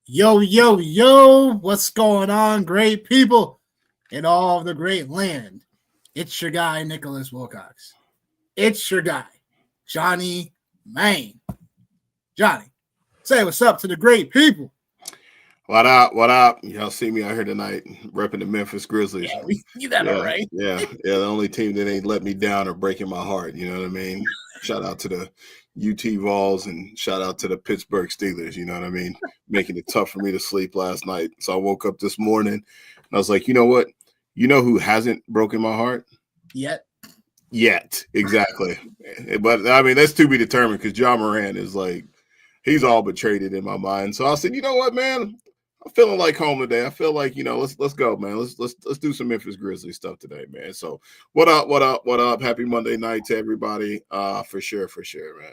Yo, yo, yo, what's going on, great people in all of the great land? It's your guy, Nicholas Wilcox. It's your guy, Johnny Main. Johnny, say what's up to the great people. What up? What up? Y'all see me out here tonight repping the Memphis Grizzlies. Yeah, you got it right. Yeah. The only team that ain't let me down or breaking my heart. You know what I mean? Shout out to the UT Vols and shout out to the Pittsburgh Steelers. You know what I mean? Making it tough for me to sleep last night. So I woke up this morning and I was like, you know what? You know who hasn't broken my heart? Yet. Exactly. But I mean, that's to be determined because Ja Morant is like, he's all but traded in my mind. So I said, you know what, man? I'm feeling like home today. I feel like, let's go, man. Let's do some Memphis Grizzlies stuff today, man. So what up? Happy Monday night to everybody. For sure, man.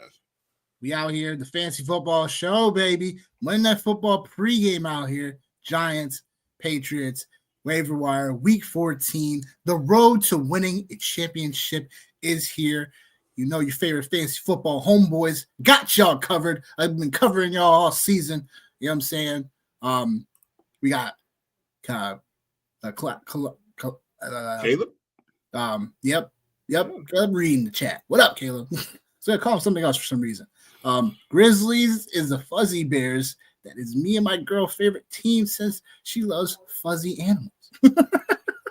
We out here, the Fantasy Football Show, baby. MNF Football Pregame out here. Giants, Patriots, Waiver Wire, Week 14. The road to winning a championship is here. You know your favorite fantasy football homeboys got y'all covered. I've been covering y'all all season. You know what I'm saying? We got Caleb. Yep. I'm reading the chat. What up, Caleb? So I call him something else for some reason. Grizzlies is the Fuzzy Bears. That is me and my girl favorite team since she loves fuzzy animals.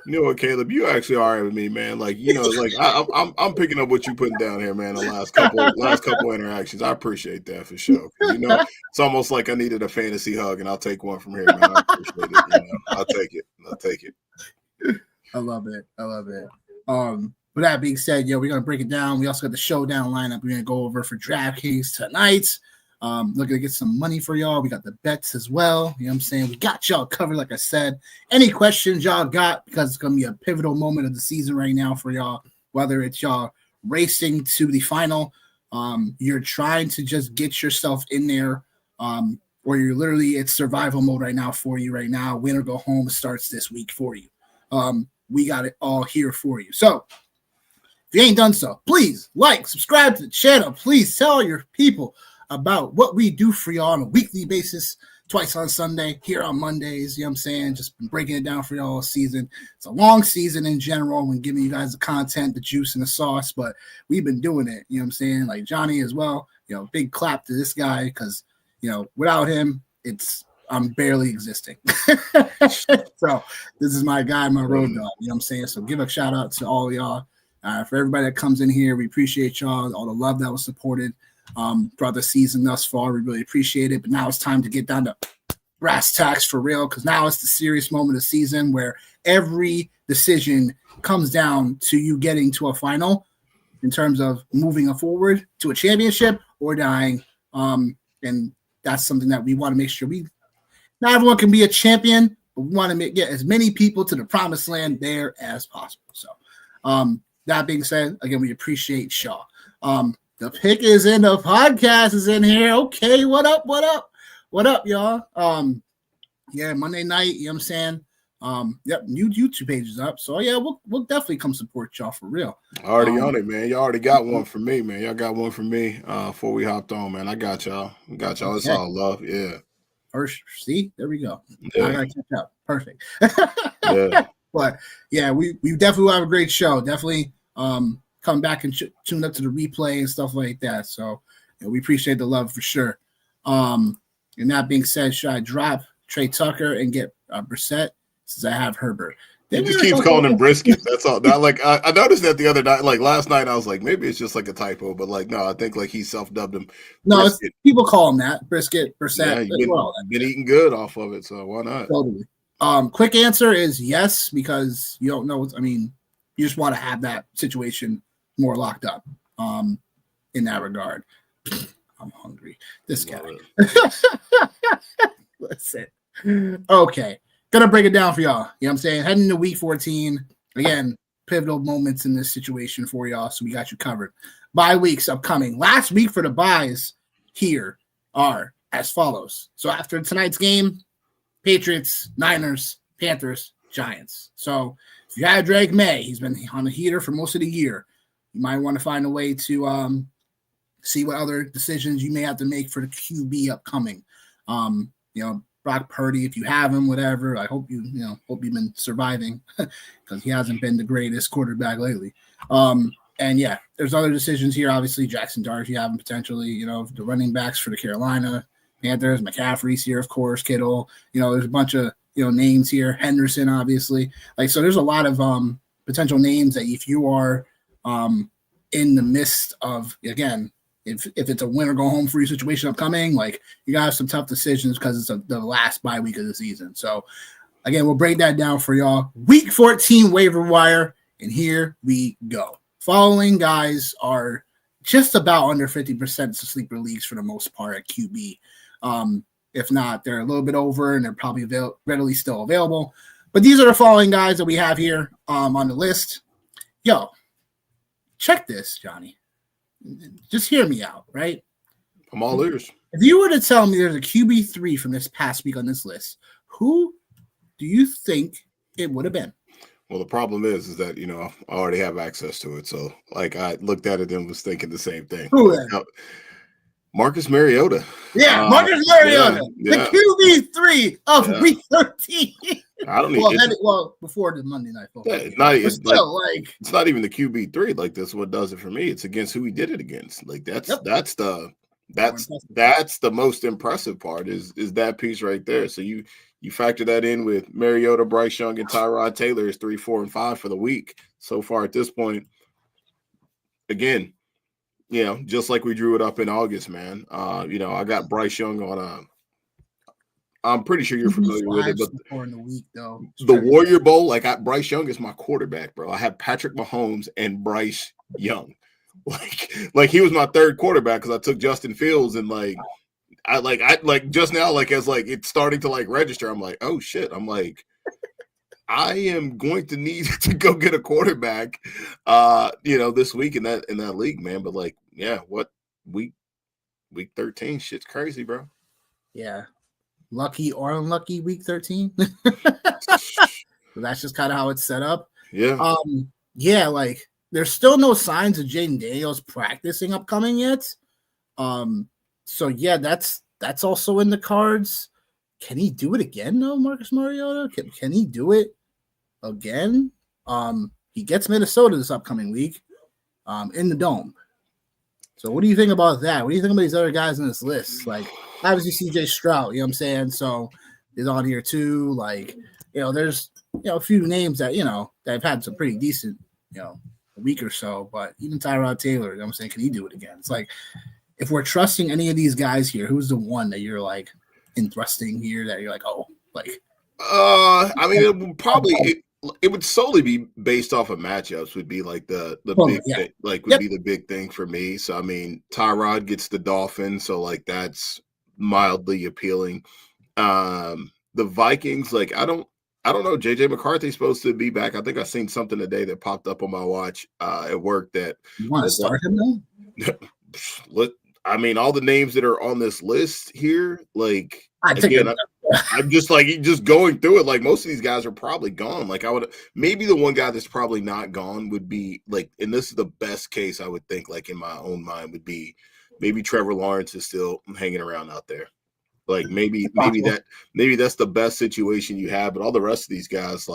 You know what, Caleb? You actually are with me, man. Like, I'm picking up what you putting down here, man. The last couple interactions, I appreciate that for sure. It's almost like I needed a fantasy hug, and I'll take one from here, man. I appreciate it. I'll take it. I love it. With that being said, we're gonna break it down. We also got the showdown lineup. We're gonna go over for DraftKings tonight. Looking to get some money for y'all. We got the bets as well. You know what I'm saying? We got y'all covered, like I said. Any questions y'all got, because it's going to be a pivotal moment of the season right now for y'all, whether it's y'all racing to the final, you're trying to just get yourself in there, or you're literally, it's survival mode right now for you right now. Win or go home starts this week for you. We got it all here for you. So if you ain't done so, please like, subscribe to the channel. Please tell your people about what we do for y'all on a weekly basis, twice on Sunday, here on Mondays. You know what I'm saying? Just been breaking it down for y'all all season. It's a long season in general when giving you guys the content, the juice, and the sauce, but we've been doing it. You know what I'm saying? Like Johnny as well. Big clap to this guy because, without him, I'm barely existing. So this is my guy, my road dog. You know what I'm saying? So give a shout out to all of y'all. For everybody that comes in here, we appreciate y'all, all the love that was supported throughout the season thus far. We really appreciate it. But now it's time to get down to brass tacks for real, because now it's the serious moment of the season where every decision comes down to you getting to a final in terms of moving forward to a championship or dying. And that's something that we want to make sure not everyone can be a champion, but we want to get as many people to the promised land there as possible. So that being said, again, we appreciate y'all. The pick is in, the podcast is in here. Okay, what up, y'all? Monday night, you know what I'm saying? New YouTube page is up. So we'll definitely come support y'all for real. Already on it, man. Y'all already got one for me, man. Y'all got one for me before we hopped on, man. I got y'all. Okay. It's all love. Yeah. First, see, there we go. Yeah. I gotta catch up. Perfect. Yeah. But we definitely will have a great show. Definitely come back and tune up to the replay and stuff like that. So we appreciate the love for sure. And that being said, should I drop Trey Tucker and get Brissett since I have Herbert? He just keeps calling him Brisket. That's all. I noticed that the other night, like last night, I was like, maybe it's just like a typo, but no, I think like he self-dubbed him. No, people call him that. Brisket, Brissett. Yeah, you've been eating good off of it, so why not? Totally. Quick answer is yes, because you don't know. I mean, you just want to have that situation more locked up in that regard. I'm hungry. This guy. Listen. Okay. Gonna break it down for y'all. You know what I'm saying? Heading to week 14. Again, pivotal moments in this situation for y'all. So we got you covered. Bye weeks upcoming. Last week for the buys here are as follows. So after tonight's game, Patriots, Niners, Panthers, Giants. So if you had Drake May, he's been on the heater for most of the year. You might want to find a way to see what other decisions you may have to make for the QB upcoming. Brock Purdy, if you have him, whatever. I hope you've been surviving because he hasn't been the greatest quarterback lately. And yeah, there's other decisions here. Obviously, Jackson Dart, if you have him potentially, the running backs for the Carolina Panthers, McCaffrey's here, of course, Kittle. There's a bunch of names here. Henderson, obviously. So there's a lot of potential names that if you are in the midst of, again, if it's a win or go home free situation upcoming, you gotta have some tough decisions because it's the last bye week of the season. So again, we'll break that down for y'all. Week 14 waiver wire, and here we go. Following guys are just about under 50% of sleeper leagues for the most part at QB. If not, they're a little bit over, and they're probably readily still available. But these are the following guys that we have here on the list. Yo, check this, Johnny. Just hear me out, right? I'm all ears. If you were to tell me there's a QB3 from this past week on this list, who do you think it would have been? Well, the problem is that, I already have access to it. So, I looked at it and was thinking the same thing. Who then? Marcus Mariota. Yeah, Marcus Mariota, yeah. the QB3 of Week 13. I don't need before the Monday Night Football. Yeah, it's not even the QB3. This is what does it for me. It's against who he did it against. That's the most impressive part is that piece right there. So you factor that in with Mariota, Bryce Young, and Tyrod Taylor is 3, 4, and 5 for the week so far at this point. Again, just like we drew it up in August, man. I got Bryce Young on I'm pretty sure you're familiar with it, but in the week, though. The Warrior Bowl, Bryce Young is my quarterback, bro. I have Patrick Mahomes and Bryce Young. He was my third quarterback because I took Justin Fields and I just now, as it's starting to register. I'm like, oh shit. I'm like, I am going to need to go get a quarterback, this week in that league, man. But what week 13? Shit's crazy, bro. Yeah. Lucky or unlucky week 13. That's just kind of how it's set up. Yeah. There's still no signs of Jaden Daniels practicing upcoming yet. So yeah, that's also in the cards. Can he do it again though, Marcus Mariota? Can he do it again? He gets Minnesota this upcoming week, in the Dome. So what do you think about that? What do you think about these other guys in this list? Obviously CJ Stroud, you know what I'm saying? So is on here too. There's a few names that that have had some pretty decent, a week or so, but even Tyrod Taylor, you know what I'm saying, can he do it again? It's if we're trusting any of these guys here, who's the one that you're entrusting here that you're it would probably it would solely be based off of matchups would be the big thing, would be the big thing for me. So Tyrod gets the Dolphins, so that's mildly appealing. The Vikings, I don't know. JJ McCarthy's supposed to be back. I think I seen something today that popped up on my watch at work that you want to start him though. All the names that are on this list here, I'm just just going through it. Most of these guys are probably gone. Maybe the one guy that's probably not gone would be and this is the best case I would think, in my own mind, would be maybe Trevor Lawrence is still hanging around out there. Maybe that's the best situation you have, but all the rest of these guys,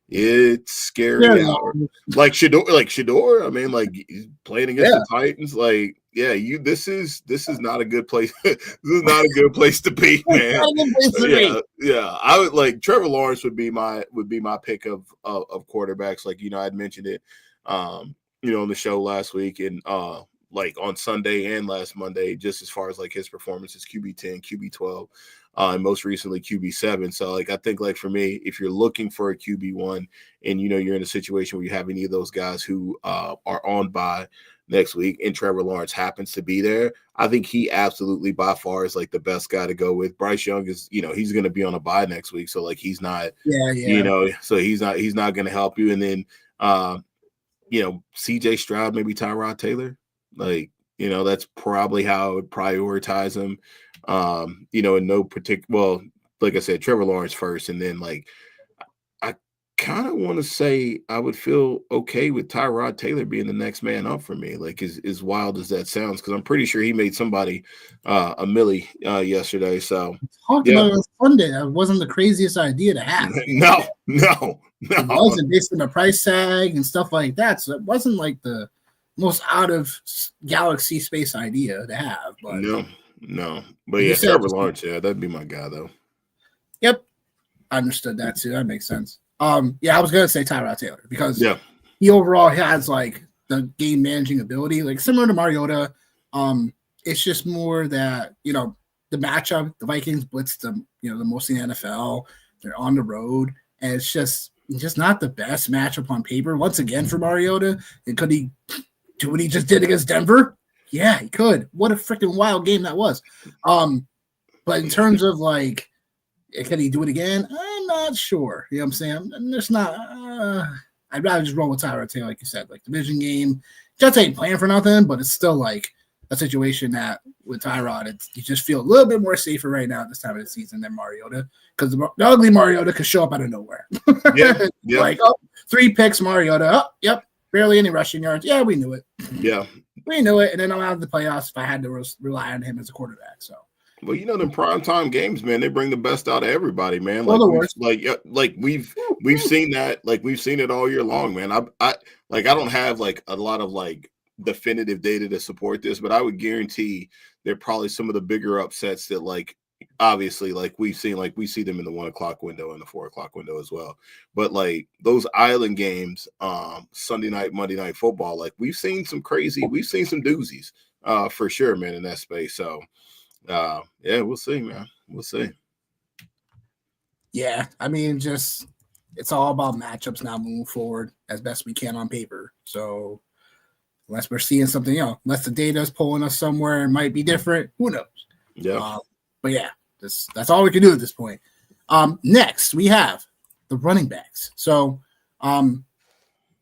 it's scary. Shador, he's playing against the Titans. This is not a good place. This is not a good place to be, man. Yeah. I would Trevor Lawrence would be my pick of quarterbacks. I'd mentioned it, on the show last week and on Sunday and last Monday, just as far as his performances, QB10, QB12, and most recently QB7. So I think for me, if you're looking for a QB1 and you're in a situation where you have any of those guys who are on bye next week and Trevor Lawrence happens to be there, I think he absolutely by far is the best guy to go with. Bryce Young is, he's going to be on a bye next week, so he's not, so he's not going to help you. And then CJ Stroud, maybe Tyrod Taylor. That's probably how I would prioritize him. In no particular, like I said, Trevor Lawrence first, and then I kind of want to say I would feel okay with Tyrod Taylor being the next man up for me. Like as wild as that sounds, because I'm pretty sure he made somebody a milli yesterday. So Talked yeah, about it on Sunday. That wasn't the craziest idea to have. no. It wasn't based on the price tag and stuff like that. So it wasn't like the most out of galaxy space idea to have. But no. But like yeah, you said, Trevor Lawrence, yeah, that'd be my guy though. Yep, I understood that too. That makes sense. Yeah, I was gonna say Tyrod Taylor because he overall has like the game managing ability, like similar to Mariota. It's just more that the matchup, the Vikings blitz them, the most in the NFL. They're on the road, and it's just not the best matchup on paper. Once again for Mariota, and could he do what he just did against Denver? Yeah, he could. What a freaking wild game that was. But in terms of like, can he do it again? I'm not sure. You know what I'm saying? There's not. I'd rather just roll with Tyrod Taylor, like you said, like division game. Jets ain't playing for nothing, but it's still like a situation that with Tyrod, you just feel a little bit more safer right now at this time of the season than Mariota, because the ugly Mariota could show up out of nowhere. Yeah. Like 3 picks, Mariota. Oh, yep, barely any rushing yards. Yeah, we knew it. Yeah, we knew it. And then I'm out of the playoffs if I had to rely on him as a quarterback. So. Well, them primetime games, man, they bring the best out of everybody, man. Well, We've seen that, like we've seen it all year long, man. I don't have like a lot of like definitive data to support this, but I would guarantee they're probably some of the bigger upsets that like obviously like we see them in the 1 o'clock window and the 4 o'clock window as well. But like those island games, Sunday night, Monday night football, like we've seen some doozies for sure, man, in that space. So yeah, we'll see, man. We'll see. Yeah, I mean, it's all about matchups now moving forward as best we can on paper. So unless we're seeing something, unless the data is pulling us somewhere, it might be different. Who knows? Yeah. But yeah, that's all we can do at this point. Next, we have the running backs. So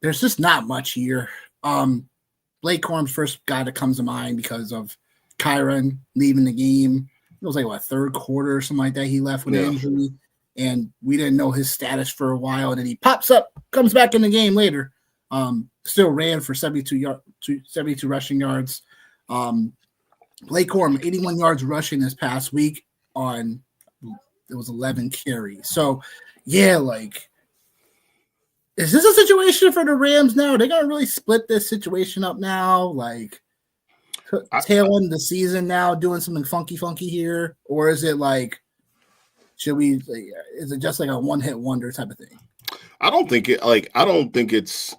there's just not much here. Blake Corum's first guy that comes to mind because of Kyron leaving the game. It was like third quarter or something like that. He left with an injury, and we didn't know his status for a while. And then he pops up, comes back in the game later. Still ran for 72 rushing yards. Blake Corum, 81 yards rushing this past week on it was 11 carries. So yeah, like, is this a situation for the Rams now? Are they gonna really split this situation up now? Like, tail end the season now, doing something funky here, or is it like, is it just like a one-hit wonder type of thing? I don't think it's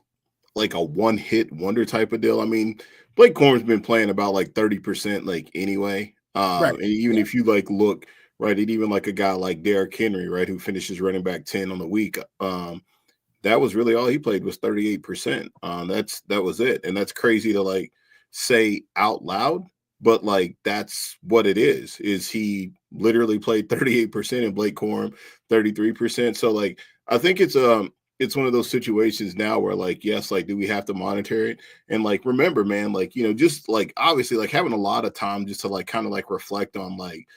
like a one-hit wonder type of deal. I mean, Blake Corum's been playing about like 30% like anyway. Right. And even if you like look right, and even like a guy like Derrick Henry, right, who finishes running back 10 on the week, that was really all he played was 38%. That was it, and that's crazy to like say out loud, but like that's what it is he literally played 38% and Blake Corum 33%. So like I think it's one of those situations now where like, yes, like do we have to monitor it? And like remember, man, like just like obviously like having a lot of time just to like kind of like reflect on like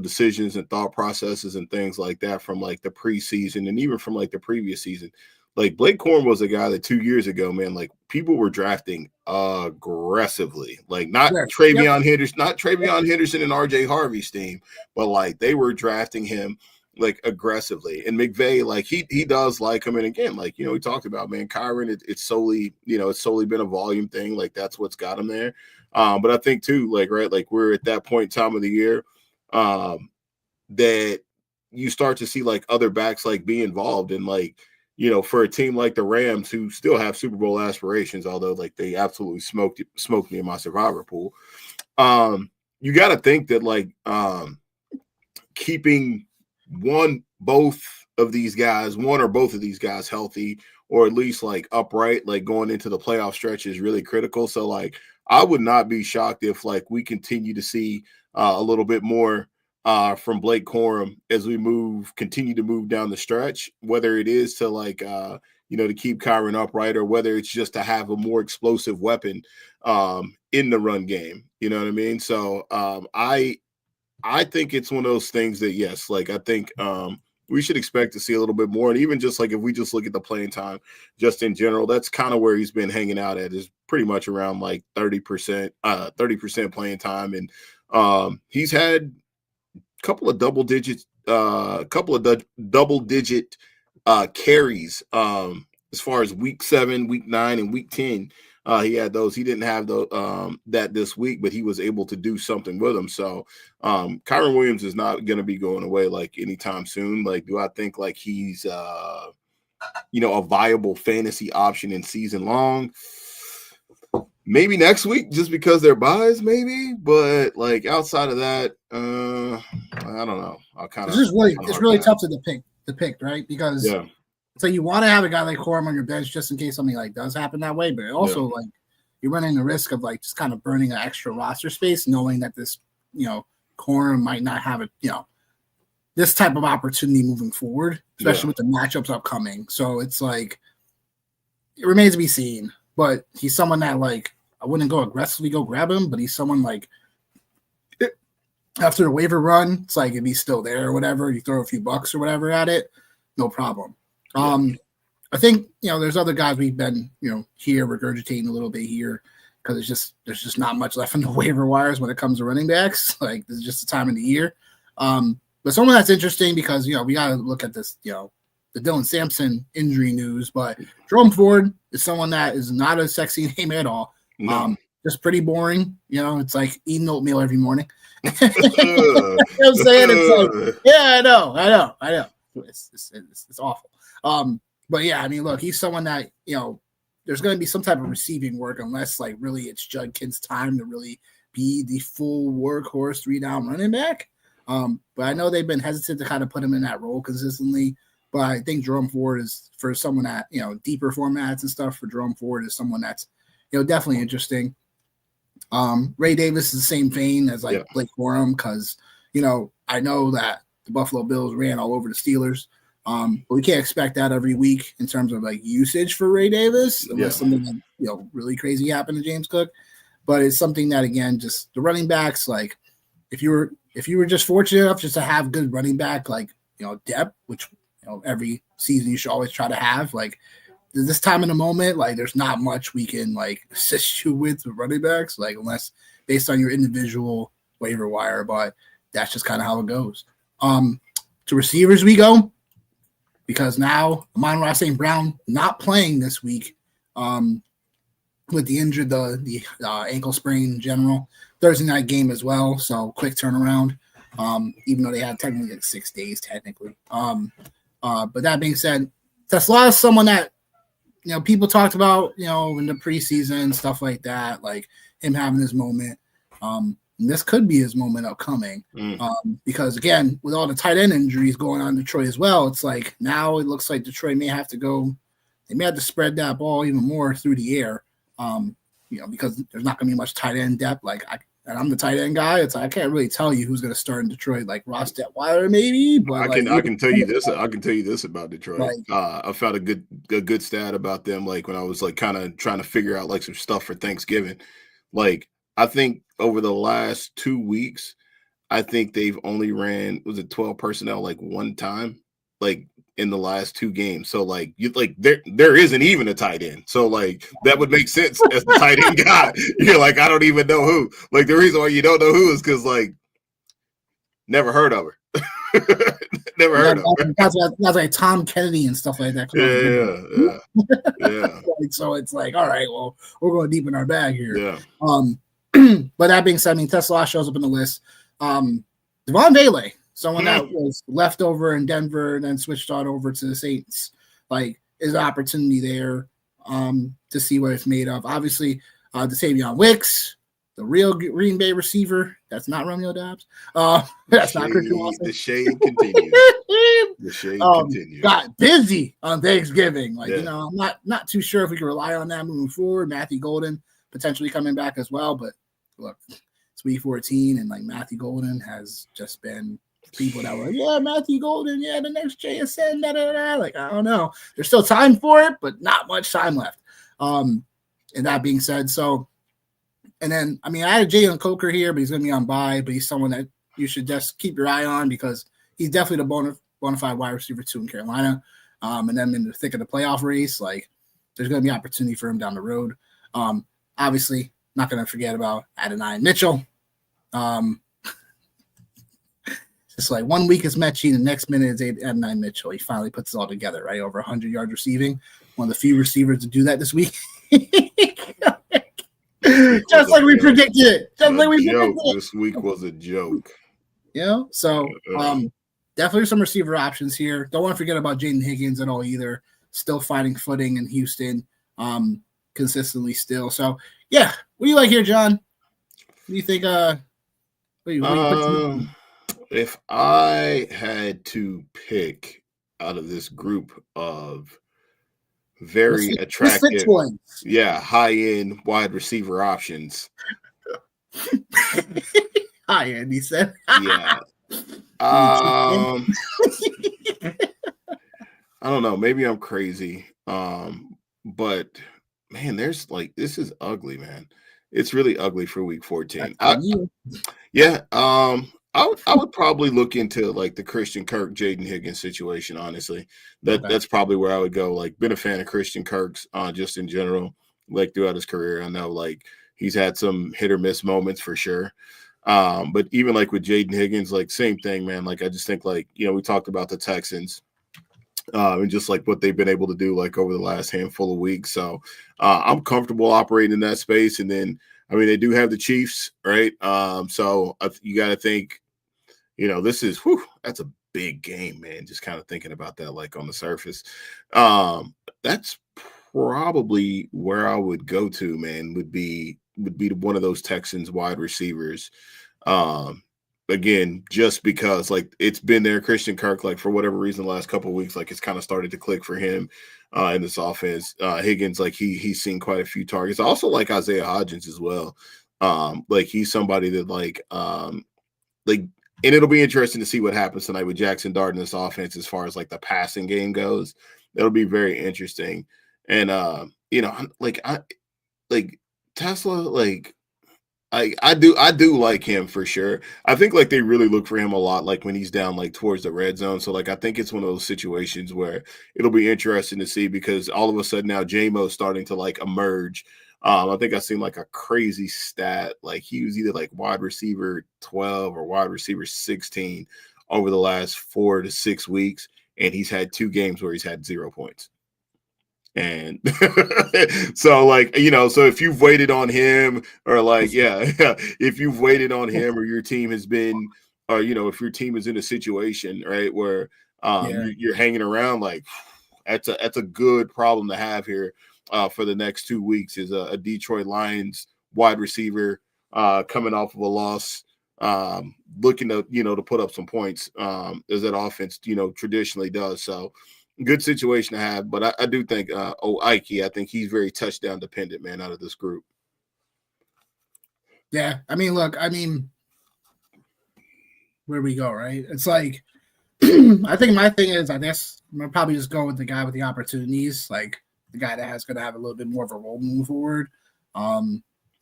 decisions and thought processes and things like that from like the preseason and even from like the previous season. Like Blake Corum was a guy that 2 years ago, man, like people were drafting aggressively, like not Travion Henderson, not Travion Henderson and RJ Harvey's team, but like they were drafting him like aggressively. And McVay, like he does like him. And again, like, we talked about, man, Kyron, it's solely been a volume thing. Like that's what's got him there. But I think too, like, right, like we're at that point in time of the year that you start to see like other backs like be involved in like, for a team like the Rams who still have Super Bowl aspirations, although like they absolutely smoked me in my survivor pool. You got to think that like keeping one or both of these guys healthy, or at least like upright, like going into the playoff stretch is really critical. So like, I would not be shocked if like we continue to see a little bit more from Blake Corum as we continue to move down the stretch, whether it is to like, to keep Kyron upright, or whether it's just to have a more explosive weapon in the run game. You know what I mean? So I think it's one of those things that, yes, like I think we should expect to see a little bit more. And even just like if we just look at the playing time, just in general, that's kind of where he's been hanging out at, is pretty much around like 30% playing time. And he's had a couple of double digit carries as far as week 7, week 9, and week 10. He had those. He didn't have that this week, but he was able to do something with them. So Kyron Williams is not going to be going away like anytime soon. Like, do I think like he's a viable fantasy option in season long? Maybe next week, just because they're buys, maybe. But like outside of that, I don't know. It's really tough to pick, right? Because so you want to have a guy like Corum on your bench just in case something like does happen that way, but also like you're running the risk of like just kind of burning an extra roster space, knowing that this Corum might not have this type of opportunity moving forward, especially with the matchups upcoming. So it's like it remains to be seen. But he's someone that like I wouldn't go aggressively go grab him, but he's someone like after the waiver run, it's like if he's still there or whatever, you throw a few bucks or whatever at it, no problem. I think there's other guys we've been here regurgitating a little bit here because there's just not much left in the waiver wires when it comes to running backs. Like this is just the time of the year. But someone that's interesting because we got to look at this the Dylan Sampson injury news. But Jerome Ford is someone that is not a sexy name at all. No. Just pretty boring. It's like eating oatmeal every morning. You know what I'm saying? It's like, yeah, I know. It's awful. But yeah, I mean, look, he's someone that, there's going to be some type of receiving work unless like really it's Judkins' time to really be the full workhorse 3-down running back. But I know they've been hesitant to kind of put him in that role consistently. But I think Jerome Ford is for someone that, deeper formats and stuff for Jerome Ford is someone that's, definitely interesting. Ray Davis is the same vein as like Blake Corum because, I know that the Buffalo Bills ran all over the Steelers. But we can't expect that every week in terms of like usage for Ray Davis unless something really crazy happened to James Cook. But it's something that again, just the running backs, like if you were just fortunate enough just to have good running back like depth, which every season you should always try to have, like this time in the moment, like there's not much we can like assist you with running backs, like unless based on your individual waiver wire, but that's just kind of how it goes. To receivers we go. Because now Amon-Ra St. Brown not playing this week with the injured, the ankle sprain in general. Thursday night game as well, so quick turnaround. Even though they had technically like 6 days technically. But that being said, Tesla is someone that people talked about in the preseason and stuff like that, like him having his moment. And this could be his moment upcoming because, again, with all the tight end injuries going on in Detroit as well, it's like now it looks like Detroit may have to spread that ball even more through the air, because there's not going to be much tight end depth. Like, I'm the tight end guy. It's like I can't really tell you who's going to start in Detroit, like Ross Detweiler maybe. But I can tell you this. I can tell you this about Detroit. Like, I found a good stat about them. Like when I was like kind of trying to figure out like some stuff for Thanksgiving, like. I think over the last 2 weeks, I think they've only ran 12 personnel like one time, like in the last 2 games. So like there isn't even a tight end. So like that would make sense as the tight end guy. You're like, I don't even know who. Like the reason why you don't know who is because like never heard of her. Never heard of her. That's like Tom Kennedy and stuff like that. Yeah. So it's like, all right, well, we're going deep in our bag here. Yeah. But that being said, I mean, Tesla shows up in the list. Devon Vele, someone that was left over in Denver and then switched on over to the Saints, like, is an opportunity there to see what it's made of. Obviously, Dasavion Wicks, the real Green Bay receiver. That's not Romeo Doubs. That's not Christian Watson. The shade continues. The shade continues. Got busy on Thanksgiving. Like, I'm not too sure if we can rely on that moving forward. Matthew Golden potentially coming back as well, but look, it's week 14, and like Matthew Golden has just been people that were like, Matthew Golden, the next JSN, like I don't know. There's still time for it, but not much time left. And that being said, and then I had Jalen Coker here, but he's gonna be on bye, but he's someone that you should just keep your eye on because he's definitely the bona bona fide wide receiver 2 in Carolina, and then in the thick of the playoff race, like there's going to be opportunity for him down the road. Obviously, not going to forget about Adonai Mitchell. Just like 1 week is Mechie, the next minute is Adonai Mitchell. He finally puts it all together, right? Over 100 yards receiving. One of the few receivers to do that this week. Just like we predicted. This week was a joke. So definitely some receiver options here. Don't want to forget about Jaden Higgins at all either. Still finding footing in Houston consistently still. So, yeah. What do you like here, John? What do you think? If I had to pick out of this group of very attractive, high-end wide receiver options. High-end, he said. Yeah. I don't know. Maybe I'm crazy. But man, this is ugly, man. It's really ugly for week 14. I would probably look into like the Christian Kirk, Jaden Higgins situation. Honestly, that's probably where I would go. Like, been a fan of Christian Kirk's just in general, like throughout his career. I know like he's had some hit or miss moments for sure. But even like with Jaden Higgins, like same thing, man. Like I just think like, we talked about the Texans and just like what they've been able to do like over the last handful of weeks. So I'm comfortable operating in that space. And then, I mean, they do have the Chiefs, right? So you got to think, this is, that's a big game, man. Just kind of thinking about that, like on the surface. That's probably where I would go to, man, would be one of those Texans wide receivers. Again, just because like it's been there, Christian Kirk, like for whatever reason, the last couple of weeks, like it's kind of started to click for him in this offense. Higgins, like he's seen quite a few targets. I also like Isaiah Hodgins as well. Like he's somebody that and it'll be interesting to see what happens tonight with Jackson Dart in this offense as far as like the passing game goes. It'll be very interesting. And Tesla, like I do like him for sure. I think like they really look for him a lot, like when he's down like towards the red zone. So like I think it's one of those situations where it'll be interesting to see because all of a sudden now J-Mo's starting to like emerge. I think I've seen like a crazy stat, like he was either like wide receiver 12 or wide receiver 16 over the last 4 to 6 weeks, and he's had 2 games where he's had 0 points. And so like, so if you've waited on him or like, if you've waited on him or your team has been, or, if your team is in a situation, right, where you're hanging around, like that's a good problem to have here for the next 2 weeks is a Detroit Lions wide receiver coming off of a loss, looking to, to put up some points as that offense, traditionally does. So, good situation to have, but I do think Ike, I think he's very touchdown dependent, man, out of this group. Yeah, I mean, look, where we go, right? It's like, I think my thing is, I guess I'm gonna probably just go with the guy with the opportunities, like the guy that has going to have a little bit more of a role moving forward.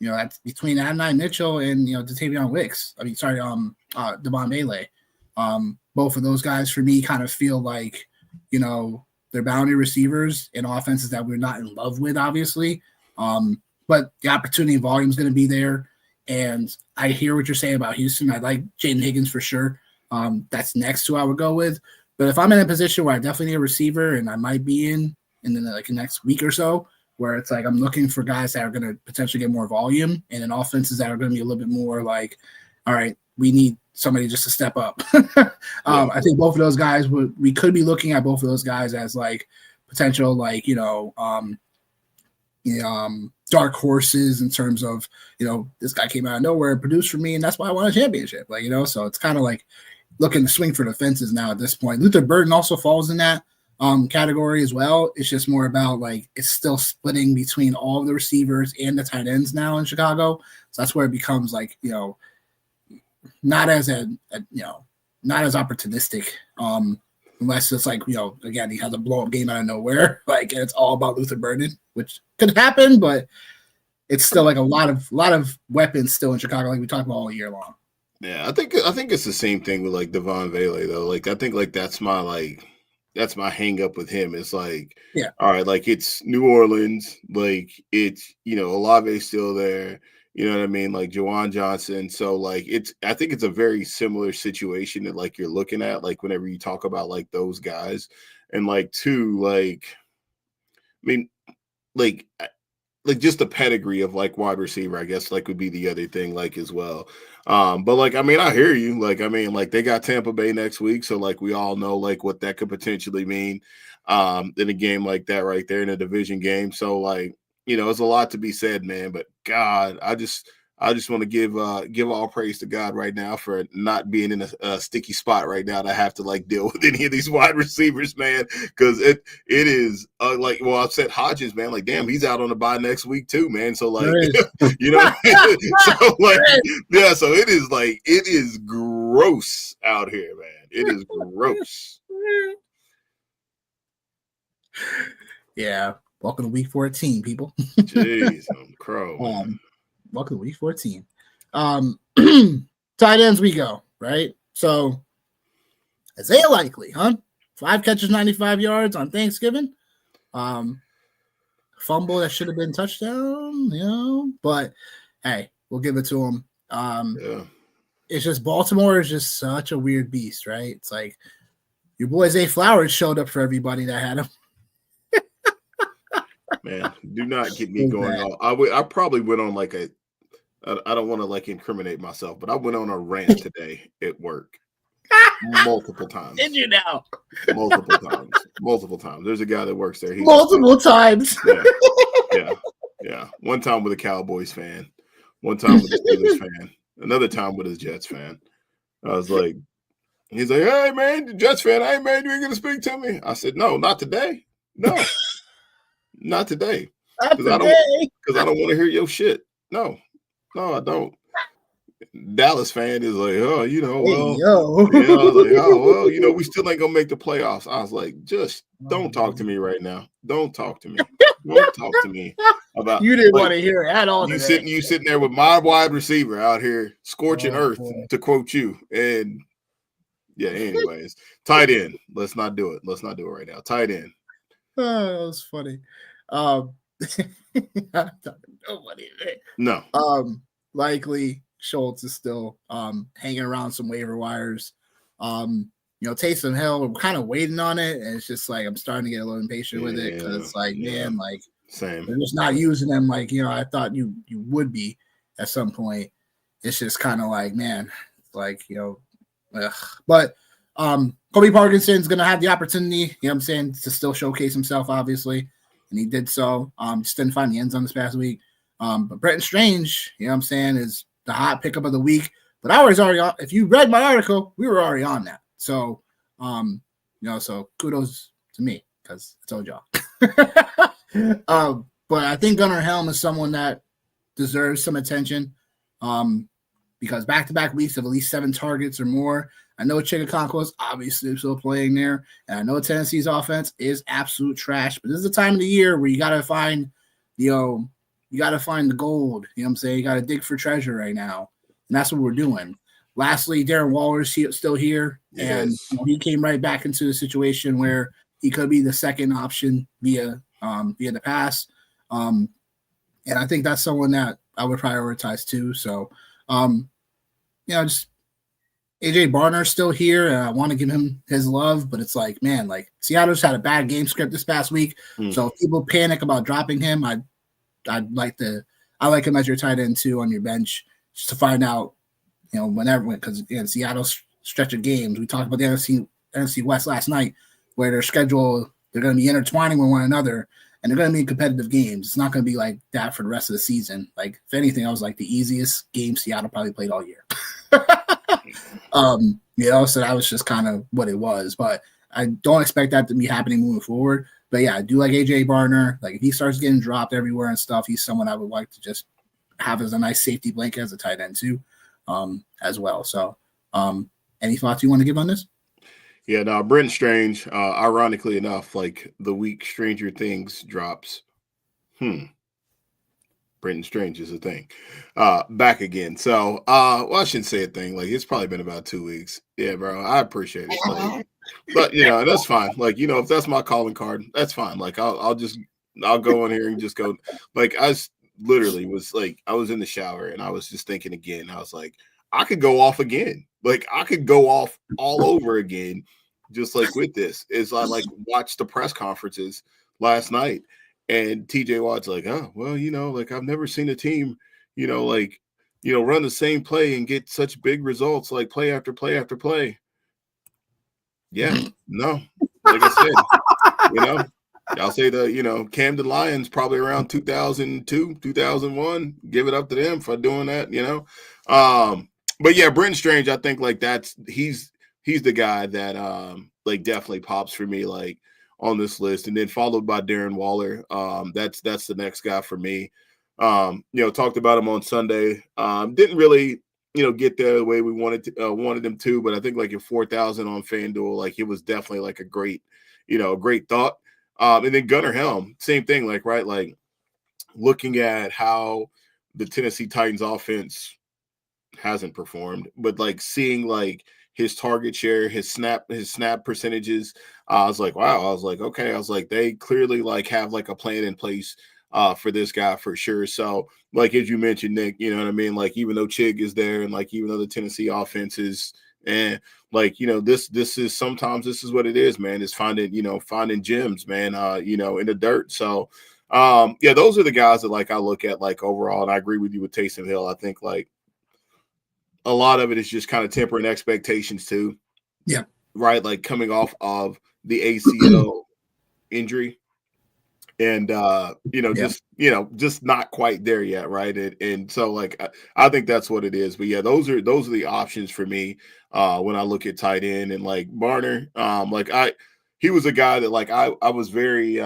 That's between Adonai Mitchell and Datavion Wicks. Devon Bailey. Both of those guys for me kind of feel like, they're boundary receivers in offenses that we're not in love with, obviously. But the opportunity and volume is going to be there. And I hear what you're saying about Houston. I like Jaden Higgins for sure. That's next to who I would go with. But if I'm in a position where I definitely need a receiver, and I might be in the next week or so, where it's like I'm looking for guys that are going to potentially get more volume, and in offenses that are going to be a little bit more like, all right, we need somebody just to step up. I think both of those guys we could be looking at both of those guys as like potential, like, dark horses in terms of, this guy came out of nowhere and produced for me, and that's why I won a championship. Like, so it's kind of like looking to swing for the fences now at this point. Luther Burden also falls in that category as well. It's just more about like it's still splitting between all of the receivers and the tight ends now in Chicago. So that's where it becomes like, not as not as opportunistic, unless it's like, again, he has a blow up game out of nowhere, like, and it's all about Luther Burden, which could happen, but it's still like a lot of weapons still in Chicago, like we talked about all year long. Yeah, I think it's the same thing with like Devon Vele though. Like I think like that's my hang up with him. It's like, Yeah. all right, like it's New Orleans, like it's Olave's still there, you know what I mean? Like Jawan Johnson. So like I think it's a very similar situation that like you're looking at, like whenever you talk about like those guys. And like two, like I mean, like just the pedigree of like wide receiver, I guess, like would be the other thing, like as well. But like, I mean, I hear you. Like, I mean, like they got Tampa Bay next week, so like we all know like what that could potentially mean in a game like that right there in a division game. So like, it's a lot to be said, man. But God, I just want to give all praise to God right now for not being in a sticky spot right now to have to like deal with any of these wide receivers, man. Because it is like, well, I've said Hodges, man. Like, damn, he's out on the bye next week too, man. So like, you know, what I mean? So like, yeah. So it is gross out here, man. It is gross. Yeah. Welcome to week 14, people. Jeez, I'm crow. Welcome to week 14. Tight ends we go, right? So Isaiah Likely, huh? 5 catches, 95 yards on Thanksgiving. Fumble that should have been touchdown, but hey, we'll give it to him. Yeah. It's just Baltimore is just such a weird beast, right? It's like your boy Zay Flowers showed up for everybody that had him. Man, do not get me going on. I probably went on like I don't want to like incriminate myself, but I went on a rant today at work multiple times. Did you now? Multiple times. There's a guy that works there. Multiple times. Yeah. One time with a Cowboys fan, one time with a Steelers fan, another time with a Jets fan. I was like, he's like, hey man, Jets fan, hey man, you ain't gonna speak to me? I said, no, not today. No, not today. Because I don't want to hear your shit. No, I don't. Dallas fan is like, oh, I was like, oh, well, we still ain't gonna make the playoffs. I was like, just don't talk to me right now. Don't talk to me. Don't talk to me about. You didn't want to hear it at all. You sitting there with my wide receiver out here scorching earth, to quote you. And yeah, anyways, tight end. Let's not do it. Let's not do it right now. Tight end. Oh, that was funny. Nobody. No. Likely Schultz is still hanging around some waiver wires. Taysom Hill, we're kind of waiting on it, and it's just like I'm starting to get a little impatient with it because it's like, man, like same. They're just not using them like I thought you would be at some point. It's just kind of like, man, like But Kobe Parkinson's gonna have the opportunity, what I'm saying, to still showcase himself, obviously, and he did so. Just didn't find the end zone this past week. But Brenton Strange, what I'm saying, is the hot pickup of the week. But I was already on. If you read my article, we were already on that. So, so kudos to me because I told y'all. But I think Gunnar Helm is someone that deserves some attention because back-to-back weeks of at least 7 targets or more. I know Chigakonko is obviously still playing there, and I know Tennessee's offense is absolute trash. But this is the time of the year where you got to find, you got to find the gold. You know what I'm saying? You got to dig for treasure right now, and that's what we're doing. Lastly, Darren Waller's still here, and he came right back into the situation where he could be the second option via the pass. And I think that's someone that I would prioritize too. So, just AJ Barner's still here, and I want to give him his love, but it's like, man, like Seattle's had a bad game script this past week. So if people panic about dropping him, I like him as your tight end too on your bench just to find out, whenever, because again, Seattle's stretch of games. We talked about the NFC West last night, where their schedule, they're going to be intertwining with one another, and they're going to be competitive games. It's not going to be like that for the rest of the season. Like, if anything, I was like the easiest game Seattle probably played all year. So that was just kind of what it was. But I don't expect that to be happening moving forward. But yeah, I do like AJ Barner. Like, if he starts getting dropped everywhere and stuff, he's someone I would like to just have as a nice safety blanket as a tight end too, as well. So, any thoughts you want to give on this? Yeah, no, Brenton Strange, ironically enough, like the week Stranger Things drops. Brenton Strange is a thing. Back again. So, well, I shouldn't say a thing. Like, it's probably been about 2 weeks. Yeah, bro. I appreciate it. Like, but that's fine. Like, if that's my calling card, that's fine. Like, I'll go in here and just go. Like, literally was like, I was in the shower and I was just thinking again. I was like, I could go off again. Like, I could go off all over again, just like with this. Is I like watched the press conferences last night. And TJ Watt's like, oh, well, like I've never seen a team, run the same play and get such big results, like play after play after play. Yeah, no, like I said, I'll say the, Camden Lions probably around 2002, 2001, give it up to them for doing that, But yeah, Brenton Strange, I think like he's the guy that like definitely pops for me, like, on this list, and then followed by Darren Waller. That's the next guy for me. Talked about him on Sunday. Didn't really, get there the way we wanted him to, but I think like at 4,000 on FanDuel, like it was definitely like a great thought. And then Gunnar Helm, same thing, like, right, like looking at how the Tennessee Titans offense hasn't performed, but like seeing like his target share, his snap percentages. I was like, wow. I was like, okay. I was like, they clearly like have like a plan in place for this guy for sure. So like, as you mentioned, Nick, you know what I mean? Like, even though Chig is there and like, even though the Tennessee offense is, and like, this is sometimes this is what it is, man, is finding gems, man, in the dirt. So yeah, those are the guys that like I look at like overall. And I agree with you with Taysom Hill. I think like a lot of it is just kind of tempering expectations too. Yeah. Right. Like coming off of the ACL injury and, just not quite there yet. Right. And so like, I think that's what it is. But yeah, those are the options for me when I look at tight end. And like Barner, he was a guy that like I was very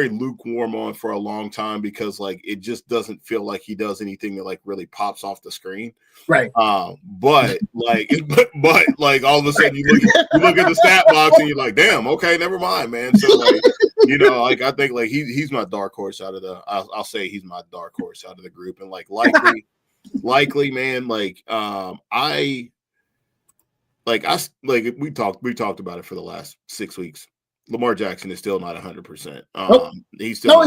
lukewarm on for a long time because like it just doesn't feel like he does anything that like really pops off the screen. Right. But like all of a sudden you look at the stat box and you're like, damn, okay, never mind, man. So like, like I think like he's my dark horse out of the I'll say he's my dark horse out of the group. And like likely, man, like we talked about it for the last 6 weeks. Lamar Jackson is still not 100%. He's still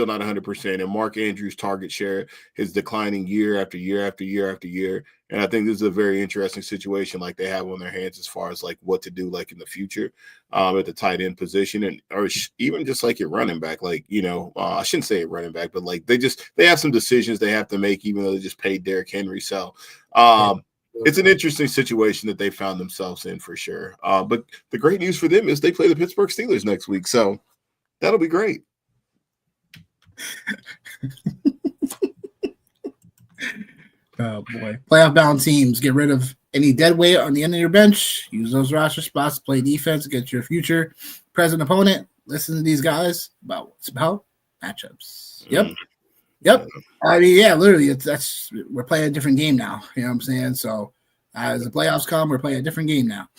not 100%. And Mark Andrews' target share is declining year after year after year after year. And I think this is a very interesting situation like they have on their hands as far as like what to do like in the future at the tight end position and or even just like your running back. Like, I shouldn't say a running back, but like they have some decisions they have to make even though they just paid Derrick Henry. So it's an interesting situation that they found themselves in for sure. But the great news for them is they play the Pittsburgh Steelers next week. So that'll be great. Oh, boy. Playoff bound teams, get rid of any dead weight on the end of your bench. Use those roster spots to play defense against your future present opponent. Listen to these guys about what's about matchups. Yep. I mean, yeah, literally, we're playing a different game now. You know what I'm saying? So as the playoffs come, we're playing a different game now.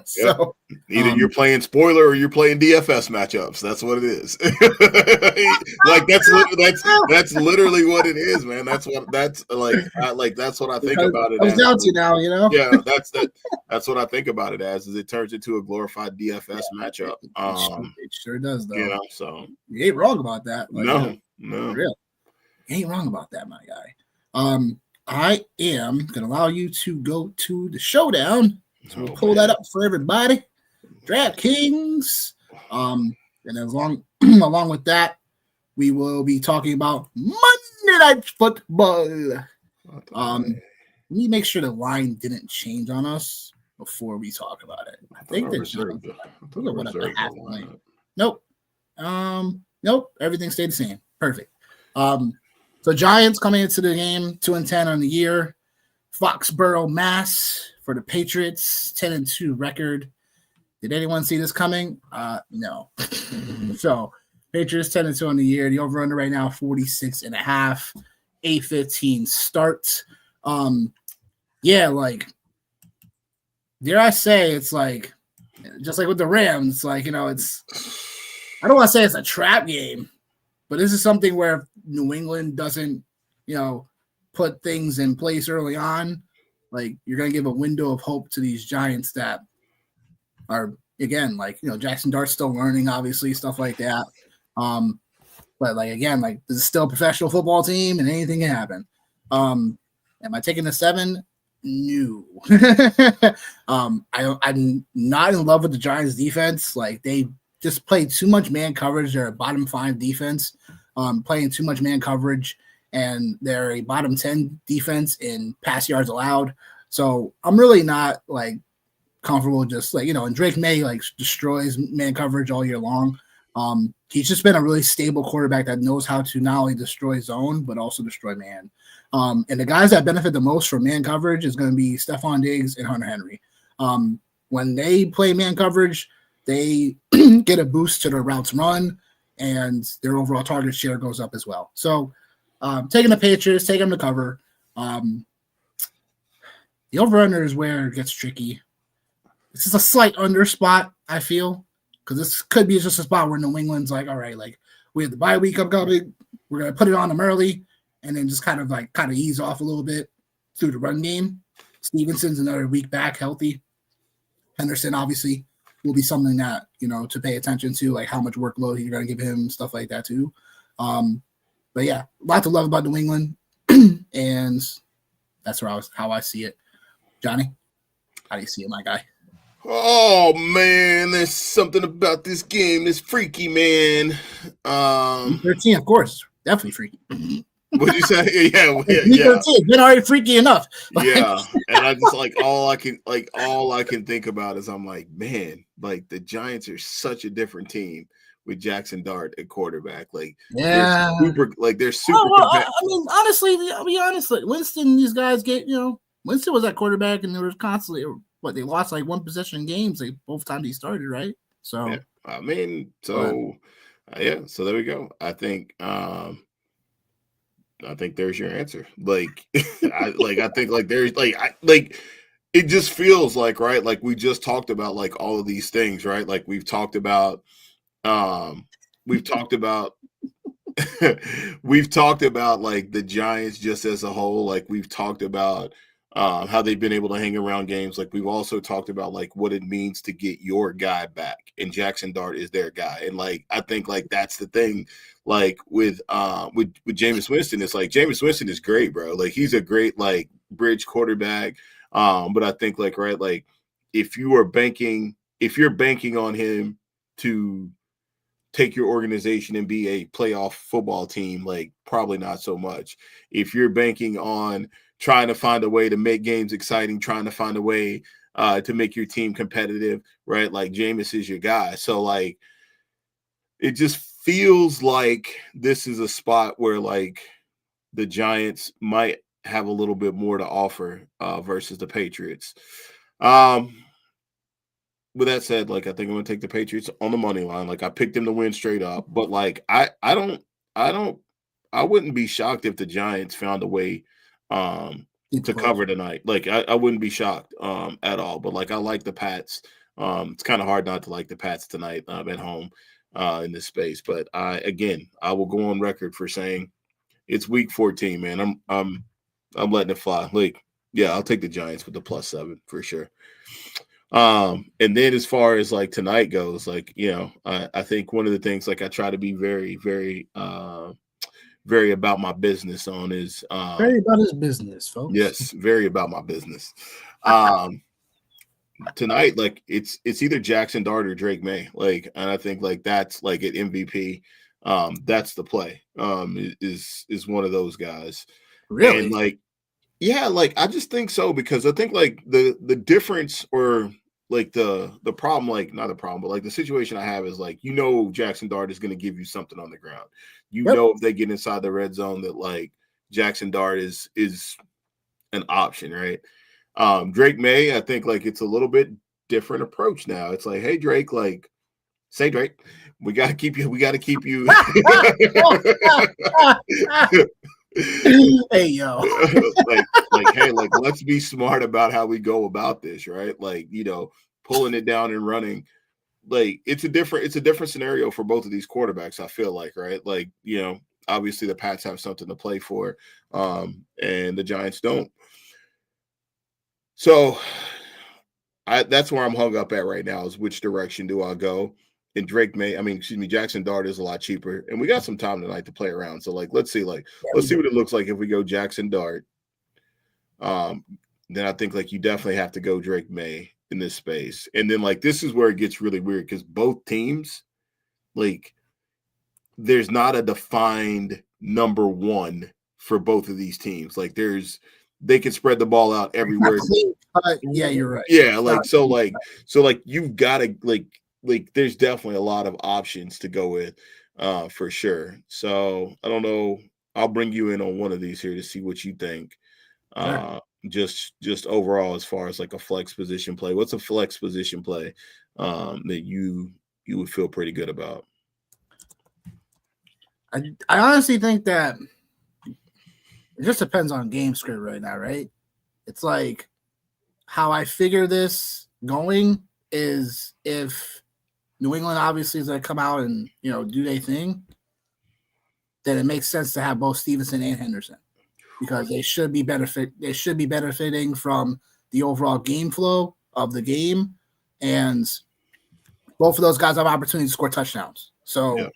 So either you're playing spoiler or you're playing DFS matchups. That's what it is. Like that's literally what it is, man. That's what I think about it. Comes down to now, Yeah, that's what I think about it as. Is it turns into a glorified DFS matchup. It sure does, though. So you ain't wrong about that. No. Real. You ain't wrong about that, my guy. I am going to allow you to go to the showdown. So we'll pull that up for everybody. DraftKings. And along with that, we will be talking about Monday Night Football. Let me make sure the line didn't change on us before we talk about it. I think they reserved the Nope. Nope. Everything stayed the same. Perfect. So Giants coming into the game 2-10 on the year. Foxborough, Mass for the Patriots, 10-2 record. Did anyone see this coming? No. So Patriots 10-2 on the year. The over-under right now 46.5, 8:15 start. Yeah, like dare I say it's like just like with the Rams, like it's I don't want to say it's a trap game, But this is something where if New England doesn't, put things in place early on, like you're going to give a window of hope to these Giants that are, again, like, Jackson Dart's still learning, obviously, stuff like that. But like, again, like this is still a professional football team and anything can happen. Am I taking the 7? No. I'm not in love with the Giants defense. Like they just play too much man coverage. They're a bottom 5 defense, playing too much man coverage, and they're a bottom 10 defense in pass yards allowed. So I'm really not like comfortable just like, and Drake May like destroys man coverage all year long. He's just been a really stable quarterback that knows how to not only destroy zone, but also destroy man. And the guys that benefit the most from man coverage is going to be Stephon Diggs and Hunter Henry. When they play man coverage, they get a boost to their routes run, and their overall target share goes up as well. So taking the Patriots, taking them to cover. The over-under is where it gets tricky. This is a slight under spot, I feel, because this could be just a spot where New England's like, all right, like we have the bye week upcoming, we're going to put it on them early, and then just kind of ease off a little bit through the run game. Stevenson's another week back healthy. Henderson obviously will be something that, to pay attention to, like how much workload you're going to give him, stuff like that too. But yeah, a lot to love about New England, and that's how I see it. Johnny, how do you see it, my guy? Oh man, there's something about this game that's freaky, man. 13, of course, definitely freaky. What did you say? Yeah. Been already freaky enough. Yeah, and I just all I can think about is I'm like, man, like the Giants are such a different team with Jackson Dart at quarterback. Like, yeah, they're super. I mean, honestly, I'll be honest. Like Winston, these guys get, Winston was at quarterback, and there was constantly they lost like one possession games like both times he started, right? So yeah. I mean, so there we go. I think there's your answer. Like, I think like there's it just feels like, right? Like we just talked about like all of these things, right? Like we've talked about like the Giants just as a whole. Like we've talked about how they've been able to hang around games. Like we've also talked about like what it means to get your guy back, and Jackson Dart is their guy. And like I think like that's the thing. Like with Jameis Winston, it's like Jameis Winston is great, bro. Like he's a great like bridge quarterback. But I think like right, like if you're banking on him to take your organization and be a playoff football team, like probably not so much. If you're banking on trying to find a way to make games exciting, trying to find a way to make your team competitive, right? Like Jameis is your guy. So like it just feels like this is a spot where like the Giants might have a little bit more to offer versus the Patriots. With that said, like I think I'm gonna take the Patriots on the money line. Like I picked them to win straight up, but like I wouldn't be shocked if the Giants found a way to cover tonight. Like I wouldn't be shocked at all. But like I like the Pats. It's kind of hard not to like the Pats tonight at home in this space. But I will go on record for saying it's week 14, man. I'm letting it fly. Like, yeah, I'll take the Giants with the +7 for sure. And then as far as like tonight goes, like, I think one of the things like I try to be very, very, very about my business on is very about his business, folks. Yes, very about my business. Tonight, like it's either Jackson Dart or Drake May. Like, and I think like that's like at MVP. That's the play. Is one of those guys. Really? And like, yeah, like I just think so because I think like the difference or like the problem, like not the problem, but like the situation I have is like Jackson Dart is going to give you something on the ground. If they get inside the red zone that like Jackson Dart is an option, right? Drake May, I think like it's a little bit different approach now. It's like, hey Drake, like say Drake, we got to keep you. Hey yo, like hey, like let's be smart about how we go about this, right? Like pulling it down and running like it's a different scenario for both of these quarterbacks. I feel like, right? Like, obviously the Pats have something to play for, and the Giants don't. So that's where I'm hung up at right now, is which direction do I go? And Jackson Dart is a lot cheaper, and we got some time tonight to play around. So let's see what it looks like if we go Jackson Dart. Then I think you definitely have to go Drake May in this space. And then this is where it gets really weird, because both teams, there's not a defined number one for both of these teams. They can spread the ball out everywhere. Yeah, you're right. Yeah, you've got to there's definitely a lot of options to go with, for sure. So I don't know. I'll bring you in on one of these here to see what you think. Sure. Just overall, as far as a flex position play, what's a flex position play that you would feel pretty good about? I honestly think that it just depends on game script right now, right? It's how I figure this going is, if New England obviously is going to come out and do their thing, then it makes sense to have both Stevenson and Henderson, because they should be benefiting from the overall game flow of the game, and both of those guys have opportunity to score touchdowns. So, yeah.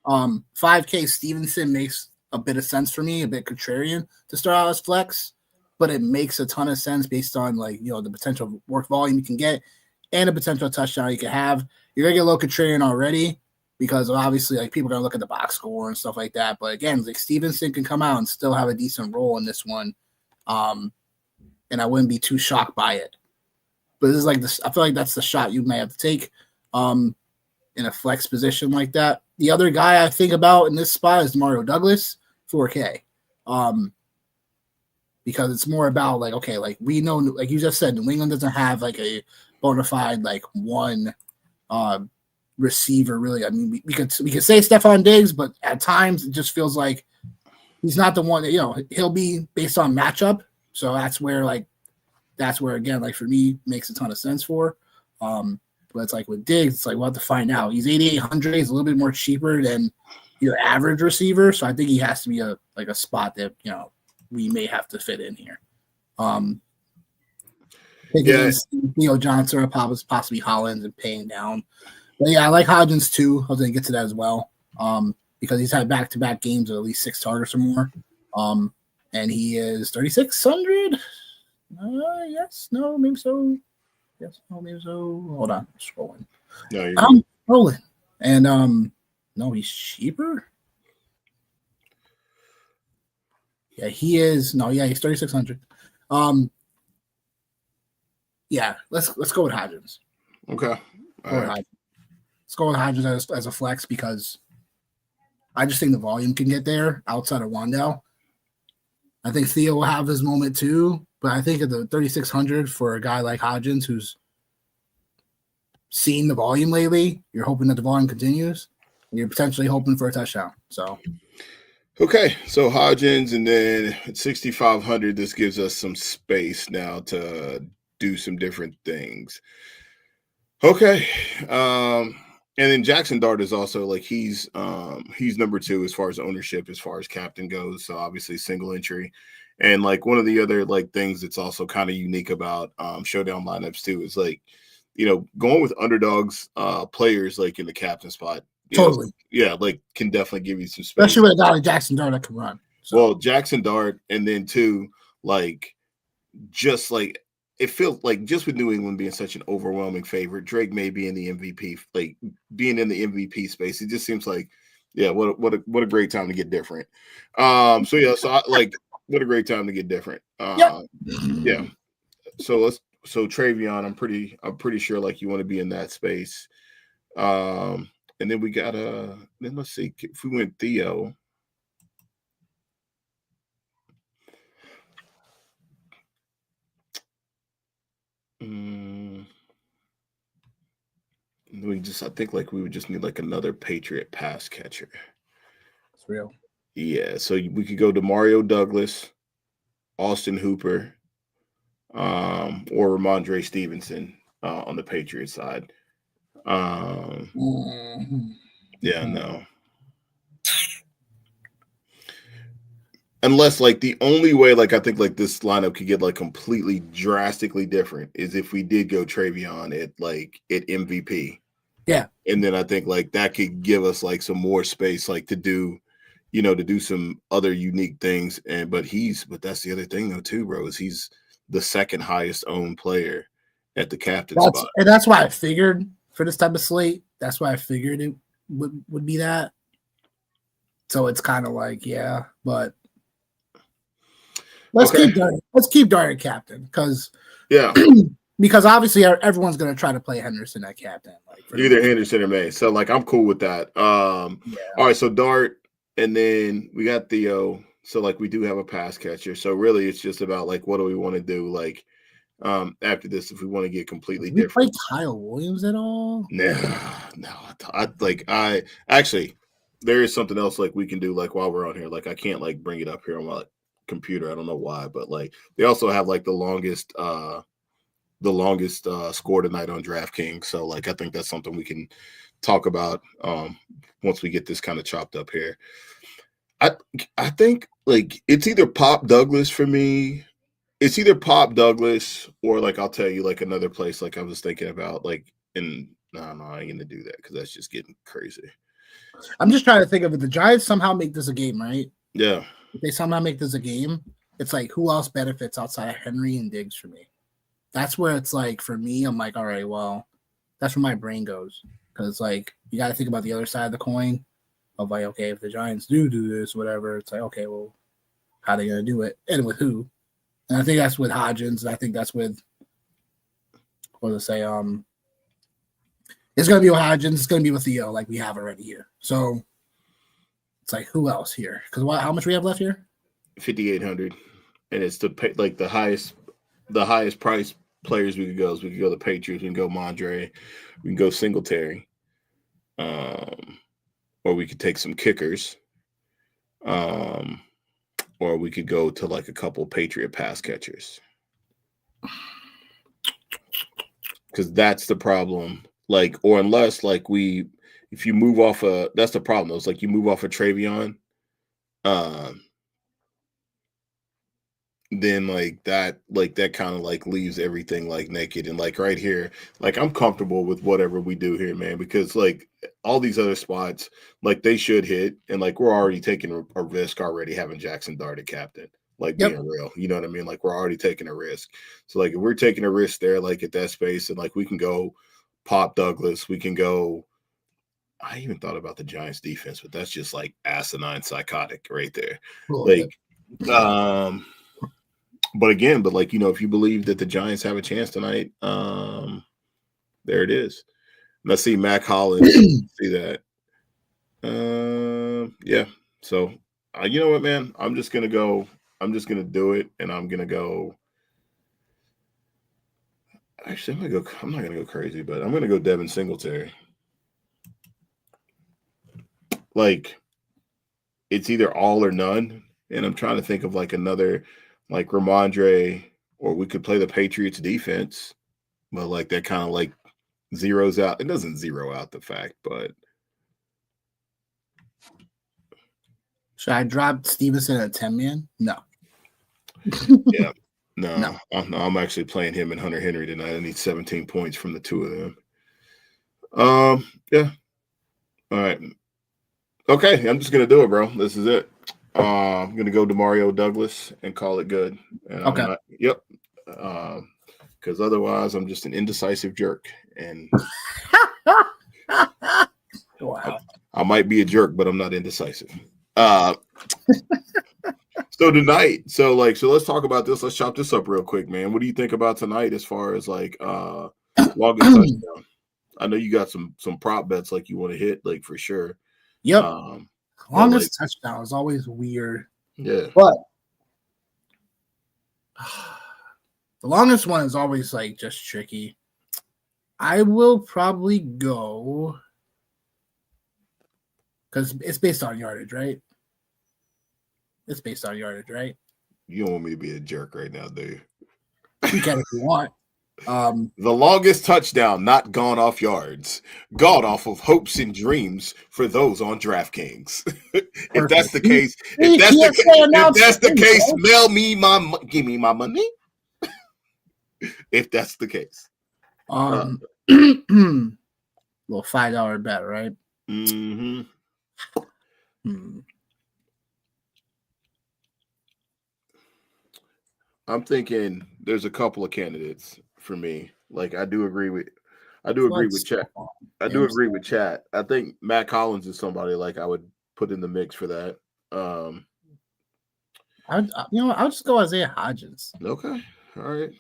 5K Stevenson makes a bit of sense for me, a bit contrarian to start out as flex, but it makes a ton of sense based on the potential work volume you can get and a potential touchdown you can have. You're gonna get a little contrarian already, because obviously people are gonna look at the box score and stuff like that. But again, Stevenson can come out and still have a decent role in this one, and I wouldn't be too shocked by it. But this is this. I feel like that's the shot you may have to take in a flex position like that. The other guy I think about in this spot is Mario Douglas, 4K, because it's more about we know, you just said, New England doesn't have a bona fide one receiver really. I mean, we could say Stephon Diggs, but at times it just feels like he's not the one that, he'll be based on matchup. So that's where again, for me, makes a ton of sense for. But it's with Diggs, it's we'll have to find out. He's 8,800. He's a little bit more cheaper than your average receiver, so I think he has to be a spot that we may have to fit in here. Johnson or possibly Hollins and paying down. But yeah, I like Hodgins too. I was going to get to that as well, because he's had back-to-back games of at least 6 targets or more, and he is 3,600. Yes, no, maybe so. Yes, no, maybe so. Hold on, I'm scrolling. No, I'm scrolling, and no, he's cheaper. Yeah, he is. No, yeah, he's 3,600. Yeah, let's go with Hodgins. Okay. Let's go with Hodgins as a flex, because I just think the volume can get there outside of Wan'Dale. I think Theo will have his moment too, but I think at the 3,600 for a guy like Hodgins, who's seen the volume lately, you're hoping that the volume continues. And you're potentially hoping for a touchdown. So, okay, so Hodgins, and then at 6,500, this gives us some space now to do some different things. Okay, and then Jackson Dart is also he's number 2 as far as ownership, as far as captain goes. So obviously single entry, and one of the other things that's also kind of unique about showdown lineups too is going with underdogs players in the captain spot. Totally, can definitely give you some space, especially with a guy like Jackson Dart that can run. So. Well, Jackson Dart, and then too it feels just with New England being such an overwhelming favorite, Drake may be in the MVP, being in the MVP space. It just seems what a great time to get different. What a great time to get different. Yeah. So Travion, I'm pretty sure you want to be in that space. And then we got then let's see if we went Theo. I think we would just need another Patriot pass catcher. It's real. Yeah, so we could go to Mario Douglas, Austin Hooper, or Ramondre Stevenson on the Patriot side. Yeah, no. Unless like the only way like I think like this lineup could get like completely drastically different is if we did go Travion at MVP. Yeah. And then I think like that could give us like some more space like to do some other unique things. But that's the other thing though too, bro, is he's the second highest owned player at the captain spot. And that's why I figured for this type of slate, that's why I figured it would be that. So it's kind of like, yeah, but let's keep Dart captain because obviously everyone's gonna try to play Henderson at captain, like either Henderson or May. So like I'm cool with that. All right, so Dart, and then we got Theo. So like we do have a pass catcher. So really it's just about like what do we want to do like after this if we want to get completely different. Play Kyle Williams at all? No. I actually there is something else like we can do like while we're on here. Like I can't like bring it up here on my computer. I don't know why, but like they also have like the longest score tonight on DraftKings. So like I think that's something we can talk about once we get this kind of chopped up here. I think like it's either Pop Douglas for me. It's either Pop Douglas or like I'll tell you like another place like I was thinking about like no, I ain't gonna do that because that's just getting crazy. I'm just trying to think of it. The Giants somehow make this a game, right? Yeah. If they somehow make this a game, it's like who else benefits outside of Henry and Diggs for me? That's where it's like for me, I'm like, all right, well, that's where my brain goes. Because like you gotta think about the other side of the coin of like, okay, if the Giants do this, whatever, it's like, okay, well, how are they gonna do it? And with who? And I think that's with Hodgins, and I think that's with what to say, it's gonna be with Hodgins, it's gonna be with Theo, like we have already here. So it's like who else here? Because how much we have left here? 5,800, and it's the highest price players we could go. So we could go the Patriots, we can go Mondre, we can go Singletary, or we could take some kickers, or we could go to like a couple Patriot pass catchers. Because that's the problem. Like, or unless like if you move off that's the problem. It's like you move off of Travion, then that kind of like leaves everything like naked. And like right here, like I'm comfortable with whatever we do here, man, because like all these other spots, like they should hit, and like we're already taking a risk already having Jackson Dart at captain. Like being real, you know what I mean? Like we're already taking a risk. So like if we're taking a risk there, like at that space, and like we can go Pop Douglas, we can go. I even thought about the Giants defense, but that's just like asinine psychotic right there. Like, but again, like, if you believe that the Giants have a chance tonight, there it is. Let's see Mac Hollins. See that. Yeah. So, you know what, man? I'm just going to do it, and I'm going to go. Actually, I'm not going to go crazy, but I'm going to go Devin Singletary. Like, it's either all or none. And I'm trying to think of like another, like Ramondre, or we could play the Patriots defense, but like that kind of like zeroes out. It doesn't zero out the fact, but. Should I drop Stevenson at 10-man? No. Yeah. No. I'm actually playing him and Hunter Henry tonight. I need 17 points from the two of them. Yeah. All right. Okay, I'm just gonna do it, bro. This is it. I'm gonna go DeMario Douglas and call it good. And okay. Yep. Because otherwise, I'm just an indecisive jerk, and wow. I might be a jerk, but I'm not indecisive. So tonight, so let's talk about this. Let's chop this up real quick, man. What do you think about tonight as far as like longest touchdown? I know you got some prop bets like you want to hit, like for sure. Yep. Longest touchdown is always weird. Yeah. But the longest one is always like just tricky. I will probably go because it's based on yardage, right? It's based on yardage, right? You don't want me to be a jerk right now, do you? You can if you want. The longest touchdown not gone off yards, gone off of hopes and dreams for those on DraftKings. If that's the case, mail me give me my money. If that's the case, little $5 bet, right? Mm-hmm. I'm thinking there's a couple of candidates for me. Like I do agree with Chat. I do agree with Chat. I think Matt Collins is somebody like I would put in the mix for that. I'll just go Isaiah Hodgins. Okay. All right.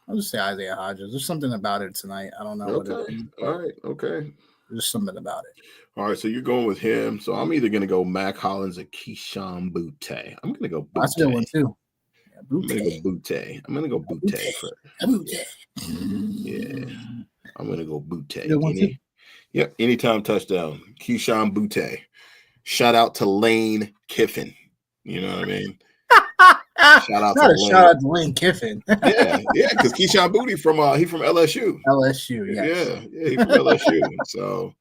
I'll just say Isaiah Hodgins. There's something about it tonight. I don't know what it is. All right. Okay. There's something about it. All right. So you're going with him. So I'm either going to go Mac Hollins or Keyshawn Butte. I'm going to go Butte. That's a good one too. I'm going to go Butte. I'm going to go Butte first. Yeah. I'm going to go Butte. Yep. Anytime touchdown. Keyshawn Butte. Shout out to Lane Kiffin. You know what I mean? Shout out to Lane Kiffin. yeah, because Keyshawn Booty from LSU. LSU, yes. Yeah, he's from LSU. So,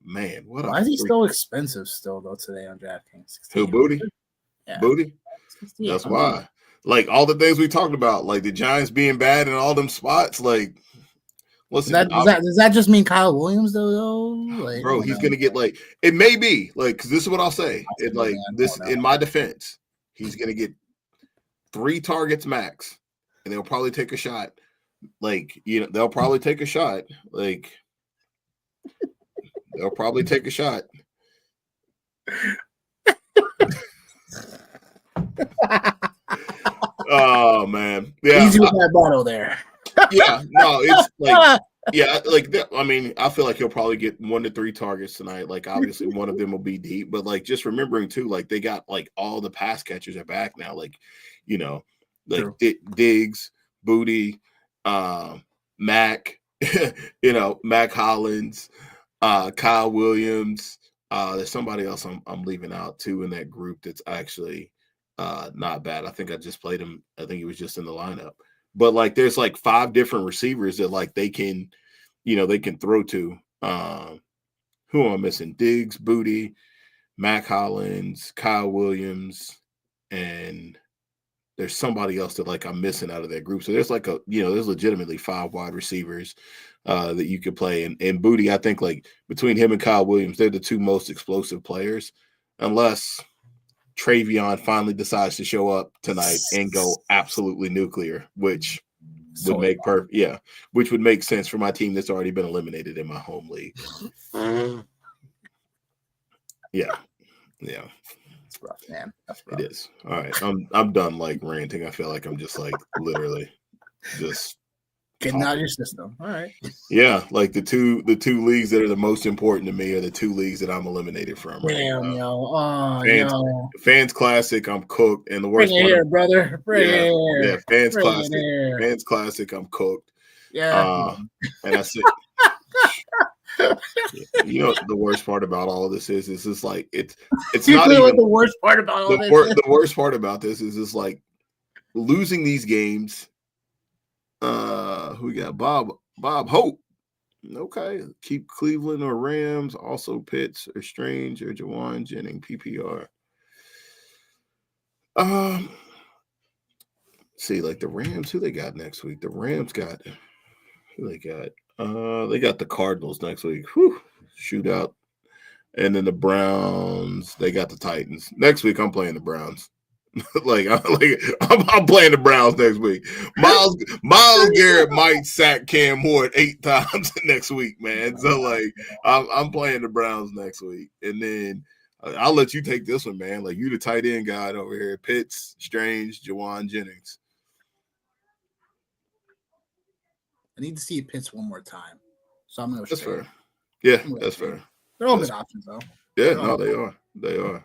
man, why is he so expensive still though today on DraftKings? Who, Booty? Yeah. Booty. That's why. Like all the things we talked about, like the Giants being bad in all them spots, like. Listen, does that just mean Kyle Williams though? Like, bro, he's gonna get like it may be like because this is what I'll say. It like this in my defense, he's gonna get 3 targets max, and they'll probably take a shot. Like they'll probably take a shot. Like they'll probably take a shot. Oh man, yeah. Easy with that bottle there. Yeah, no, it's like I mean, I feel like he'll probably get 1 to 3 targets tonight. Like obviously one of them will be deep, but like just remembering too, like they got like all the pass catchers are back now. Like, Diggs, Booty, Mac, Mac Hollins, Kyle Williams. There's somebody else I'm leaving out too in that group that's actually not bad. I think I just played him. I think he was just in the lineup. But like there's like 5 different receivers that like they can throw to. Who am I missing? Diggs, Booty, Mac Hollins, Kyle Williams, and there's somebody else that like I'm missing out of that group. So there's like there's legitimately 5 wide receivers that you could play. And Booty, I think like between him and Kyle Williams, they're the 2 most explosive players, unless Travion finally decides to show up tonight and go absolutely nuclear, which would make which would make sense for my team that's already been eliminated in my home league. Yeah. It's rough, man. That's rough. It is. All right. I'm done like ranting. I feel like I'm just like literally just getting out of your system. All right. Yeah, like the two leagues that are the most important to me are the 2 leagues that I'm eliminated from. Damn, Fans Classic, I'm cooked, and the worst part here, brother. Fans Classic, I'm cooked. Yeah, and I said, the worst part about all of this is just like it's not even the worst part about all this. The worst part about this is just like losing these games. Who we got? Bob Hope. Okay. Keep Cleveland or Rams. Also Pitts or Strange or Jawan Jennings PPR. See, like the Rams, who they got next week? The Rams got who they got? They got the Cardinals next week. Whew, shootout. And then the Browns, they got the Titans. Next week, I'm playing the Browns. I'm playing the Browns next week. Myles Garrett might sack Cam Ward 8 times next week, man. So like I'm playing the Browns next week, and then I'll let you take this one, man. Like you the tight end guy over here. Pitts, Strange, Jawan Jennings. I need to see Pitts one more time, so I'm gonna. That's fair. Yeah, that's fair. They're all good options, though. Yeah, no, they are. They are.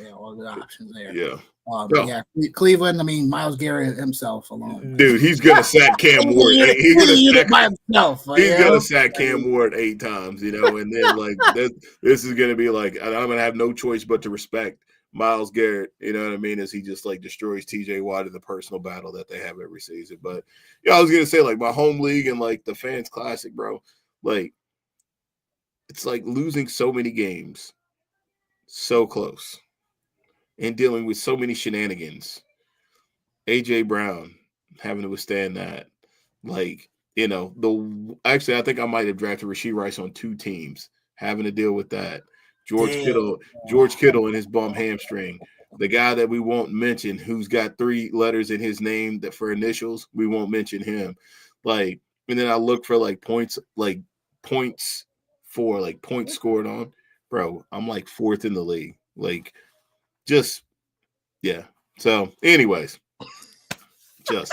Yeah, all good options there. Yeah. Yeah, Cleveland. I mean, Myles Garrett himself alone. Dude, he's gonna sack Cam Ward. He's gonna sack Cam Ward 8 times, and then like this is gonna be like I'm gonna have no choice but to respect Myles Garrett, you know what I mean, as he just like destroys TJ Watt in the personal battle that they have every season. But I was gonna say, like, my home league and like the Fans Classic, bro, like it's like losing so many games so close and dealing with so many shenanigans. AJ Brown having to withstand that. Like, I think I might have drafted Rashee Rice on 2 teams, having to deal with that. George Kittle and his bum hamstring. The guy that we won't mention, who's got 3 letters in his name that for initials, we won't mention him. Like, and then I look for points scored on. Bro, I'm like 4th in the league. Like, just yeah. So, anyways, just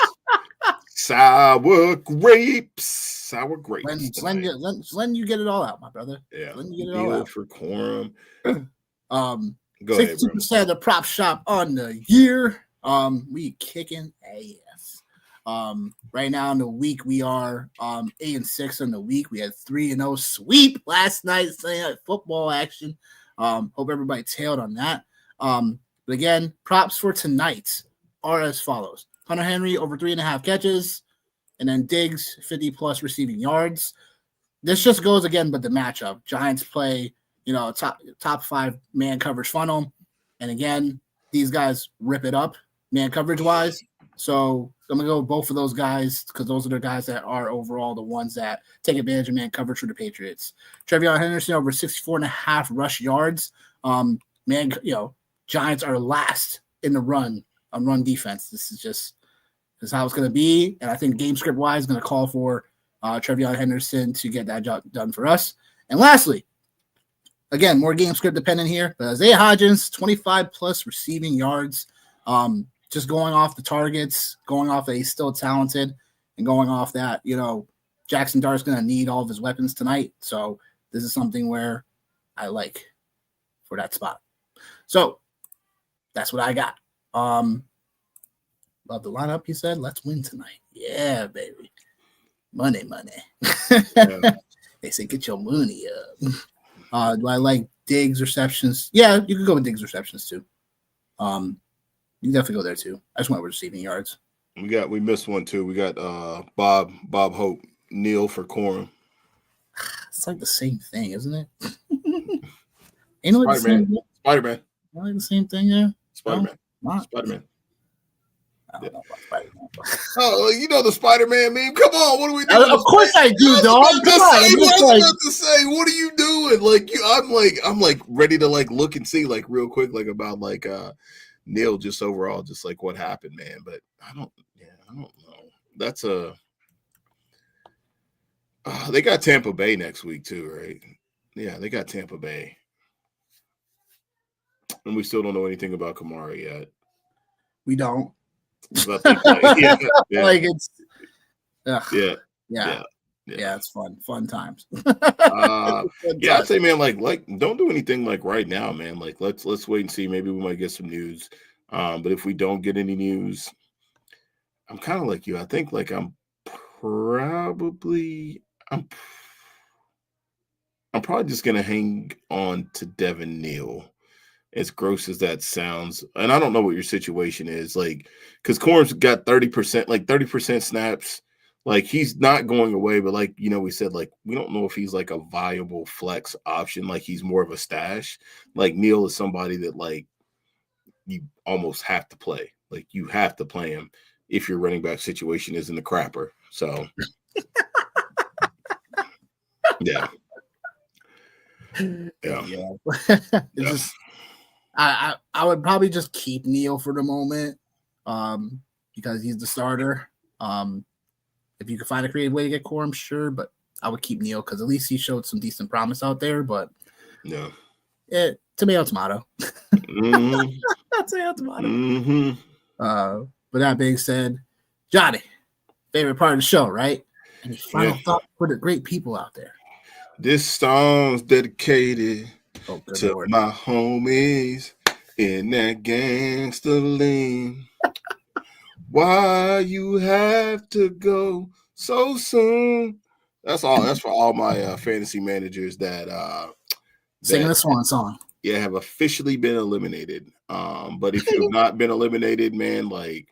sour grapes. Letting you get it all out, my brother. Yeah. Letting you get it all out. For quorum. Go ahead, 60% of the prop shop on the year. We kicking ass. Right now in the week we are 8-6 in the week. We had 3-0 sweep last night. Sunday night football action. Hope everybody tailed on that. But again, props for tonight are as follows: Hunter Henry over 3.5 catches, and then Diggs 50+ receiving yards. This just goes again, but the matchup. Giants play, top 5 man coverage funnel, and again, these guys rip it up man coverage wise. So I'm gonna go with both of those guys because those are the guys that are overall the ones that take advantage of man coverage for the Patriots. Trevion Henderson over 64.5 rush yards. Giants are last in the run defense. This is how it's going to be. And I think game script wise is going to call for Trevion Henderson to get that job done for us. And lastly, again, more game script dependent here, but Isaiah Hodgins, 25+ receiving yards. Just going off the targets, going off that he's still talented, and going off that, Jackson Dart's going to need all of his weapons tonight. So this is something where I like for that spot. So that's what I got. Love the lineup, he said. Let's win tonight. Yeah, baby. Money. Yeah. They say get your money up. Do I like Diggs receptions? Yeah, you could go with Diggs receptions too. You can definitely go there too. I just went with receiving yards. We missed one too. We got Bob Hope, Neil for quorum. It's like the same thing, isn't it? Ain't it like Spider-Man. Spider-Man. Like the same thing, yeah. Spider-Man. No, Spider-Man. I don't know about Spider-Man. Oh, you know the Spider-Man meme? Come on, what are we doing? Of course I do, dog. I was about to say, what are you doing? I'm ready to look and see real quick about Neil just overall just what happened, man. But I don't know. That's they got Tampa Bay next week too, right? Yeah, they got Tampa Bay. And we still don't know anything about Kamara yet. We don't. Yeah. It's yeah, it's fun times. I'd say, man, don't do anything right now, man. Let's wait and see. Maybe we might get some news. But if we don't get any news, I'm kind of like you. I think I'm probably just gonna hang on to Devin Neal. As gross as that sounds, and I don't know what your situation is, because Corum's got 30% snaps. He's not going away, but we said, we don't know if he's a viable flex option. He's more of a stash. Neal is somebody that you almost have to play. You have to play him if your running back situation is in the crapper. So, yeah. I would probably just keep Neal for the moment because he's the starter. If you could find a creative way to get Corum, sure, but I would keep Neal because at least he showed some decent promise out there. But yeah, tomato. Mm-hmm. Tomato. Mm-hmm. But that being said, Johnny, favorite part of the show, right? Any final thought for the great people out there? This song's dedicated to Lord. my homies in that gangster lean. Why you have to go so soon? That's all. That's for all my fantasy managers that singing the swan song. have officially been eliminated. But if you've not been eliminated, man, like,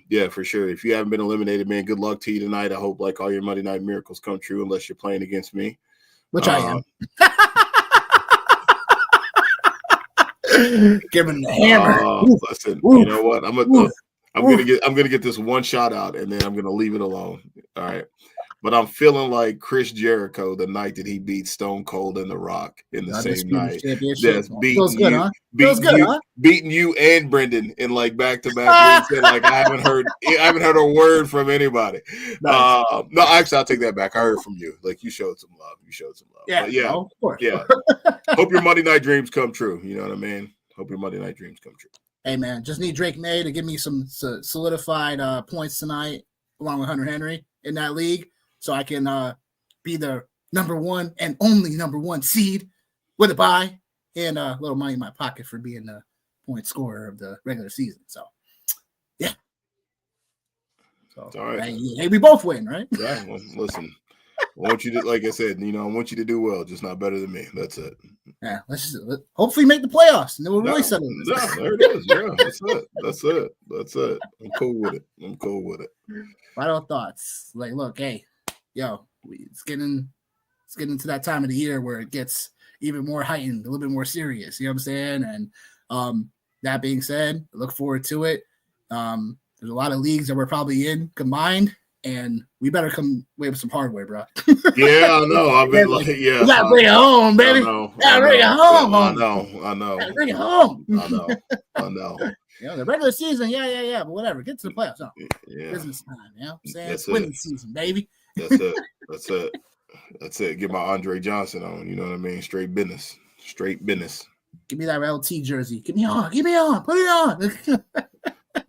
yeah, for sure. If you haven't been eliminated, man, good luck to you tonight. I hope like all your Monday night miracles come true, unless you're playing against me, which I am. Give him the hammer. Listen, you know what? I'm gonna get this one shot out, and then I'm gonna leave it alone. All right. But I'm feeling like Chris Jericho the night that he beat Stone Cold and The Rock in the same night. That's beating you and Brendan in like back-to-back weeks. And like I haven't heard a word from anybody. Nice. No, actually, I'll take that back. I heard from you. Like you showed some love. Yeah, but yeah, of course. Yeah. Hope your Monday night dreams come true. You know what I mean? Hope your Monday night dreams come true. Hey man, just need Drake May to give me some solidified points tonight, along with Hunter Henry in that league. So I can be the number one and only number one seed with a bye and a little money in my pocket for being the point scorer of the regular season. So, yeah. So, all right. Hey, we both win, right? Yeah. Well, listen, I want you to, like I said, I want you to do well, just not better than me. That's it. Yeah. Let's hopefully make the playoffs, and then we'll really settle this. Yeah, there it is. Yeah, that's it. I'm cool with it. Final thoughts. Like, look, hey. Yo, it's getting to that time of the year where it gets even more heightened, a little bit more serious. You know what I'm saying? And that being said, I look forward to it. There's a lot of leagues that we're probably in combined, and we better come away with some hardware, bro. Yeah, I know. I've been like, yeah. You gotta bring it home, baby. Gotta bring it home. I know. Gotta bring it home. I know. The regular season, yeah, but whatever. Get to the playoffs. No. Yeah. Business time, you know what I'm saying? That's winning season, baby. That's it. Get my Andre Johnson on. You know what I mean? Straight business. Give me that LT jersey. Give me on. Put it on.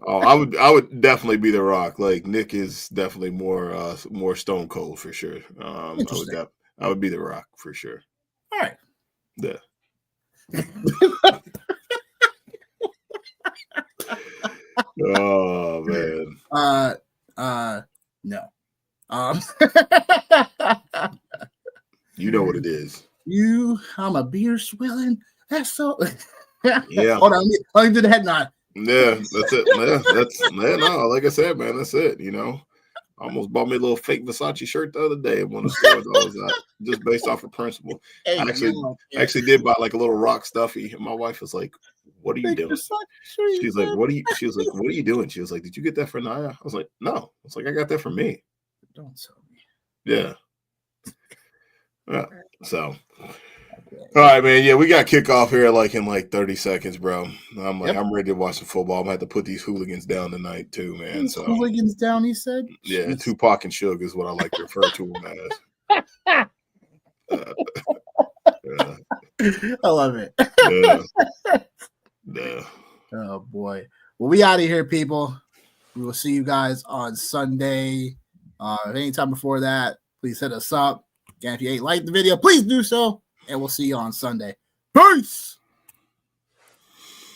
Oh, I would definitely be The Rock. Like Nick is definitely more Stone Cold for sure. I would be The Rock for sure. All right. Yeah. Oh man. No. You know what it is. I'm a beer swilling. That's so. Yeah. Hold on. Let me do the head nod. Yeah, that's it. Yeah, no, like I said, man, that's it. I almost bought me a little fake Versace shirt the other day at one of the stores I was at, just based off of principle. Hey, I actually did buy like a little Rock stuffy, and my wife was like, "What are you doing?" She's like, "What are you doing?" She was like, "Did you get that for Naya?" I was like, "No." I was like, "I got that for me." Don't tell me. Yeah. Yeah. So. All right, man. Yeah, we got kickoff here in 30 seconds, bro. I'm ready to watch some football. I'm gonna have to put these hooligans down tonight too, man. These hooligans down, he said. Yeah, jeez. Tupac and Suge is what I like to refer to them as. I love it. Yeah. Oh boy. Well, we out of here, people. We will see you guys on Sunday. Anytime before that, please hit us up. Again, if you ain't liked the video, please do so. And we'll see you on Sunday. Peace!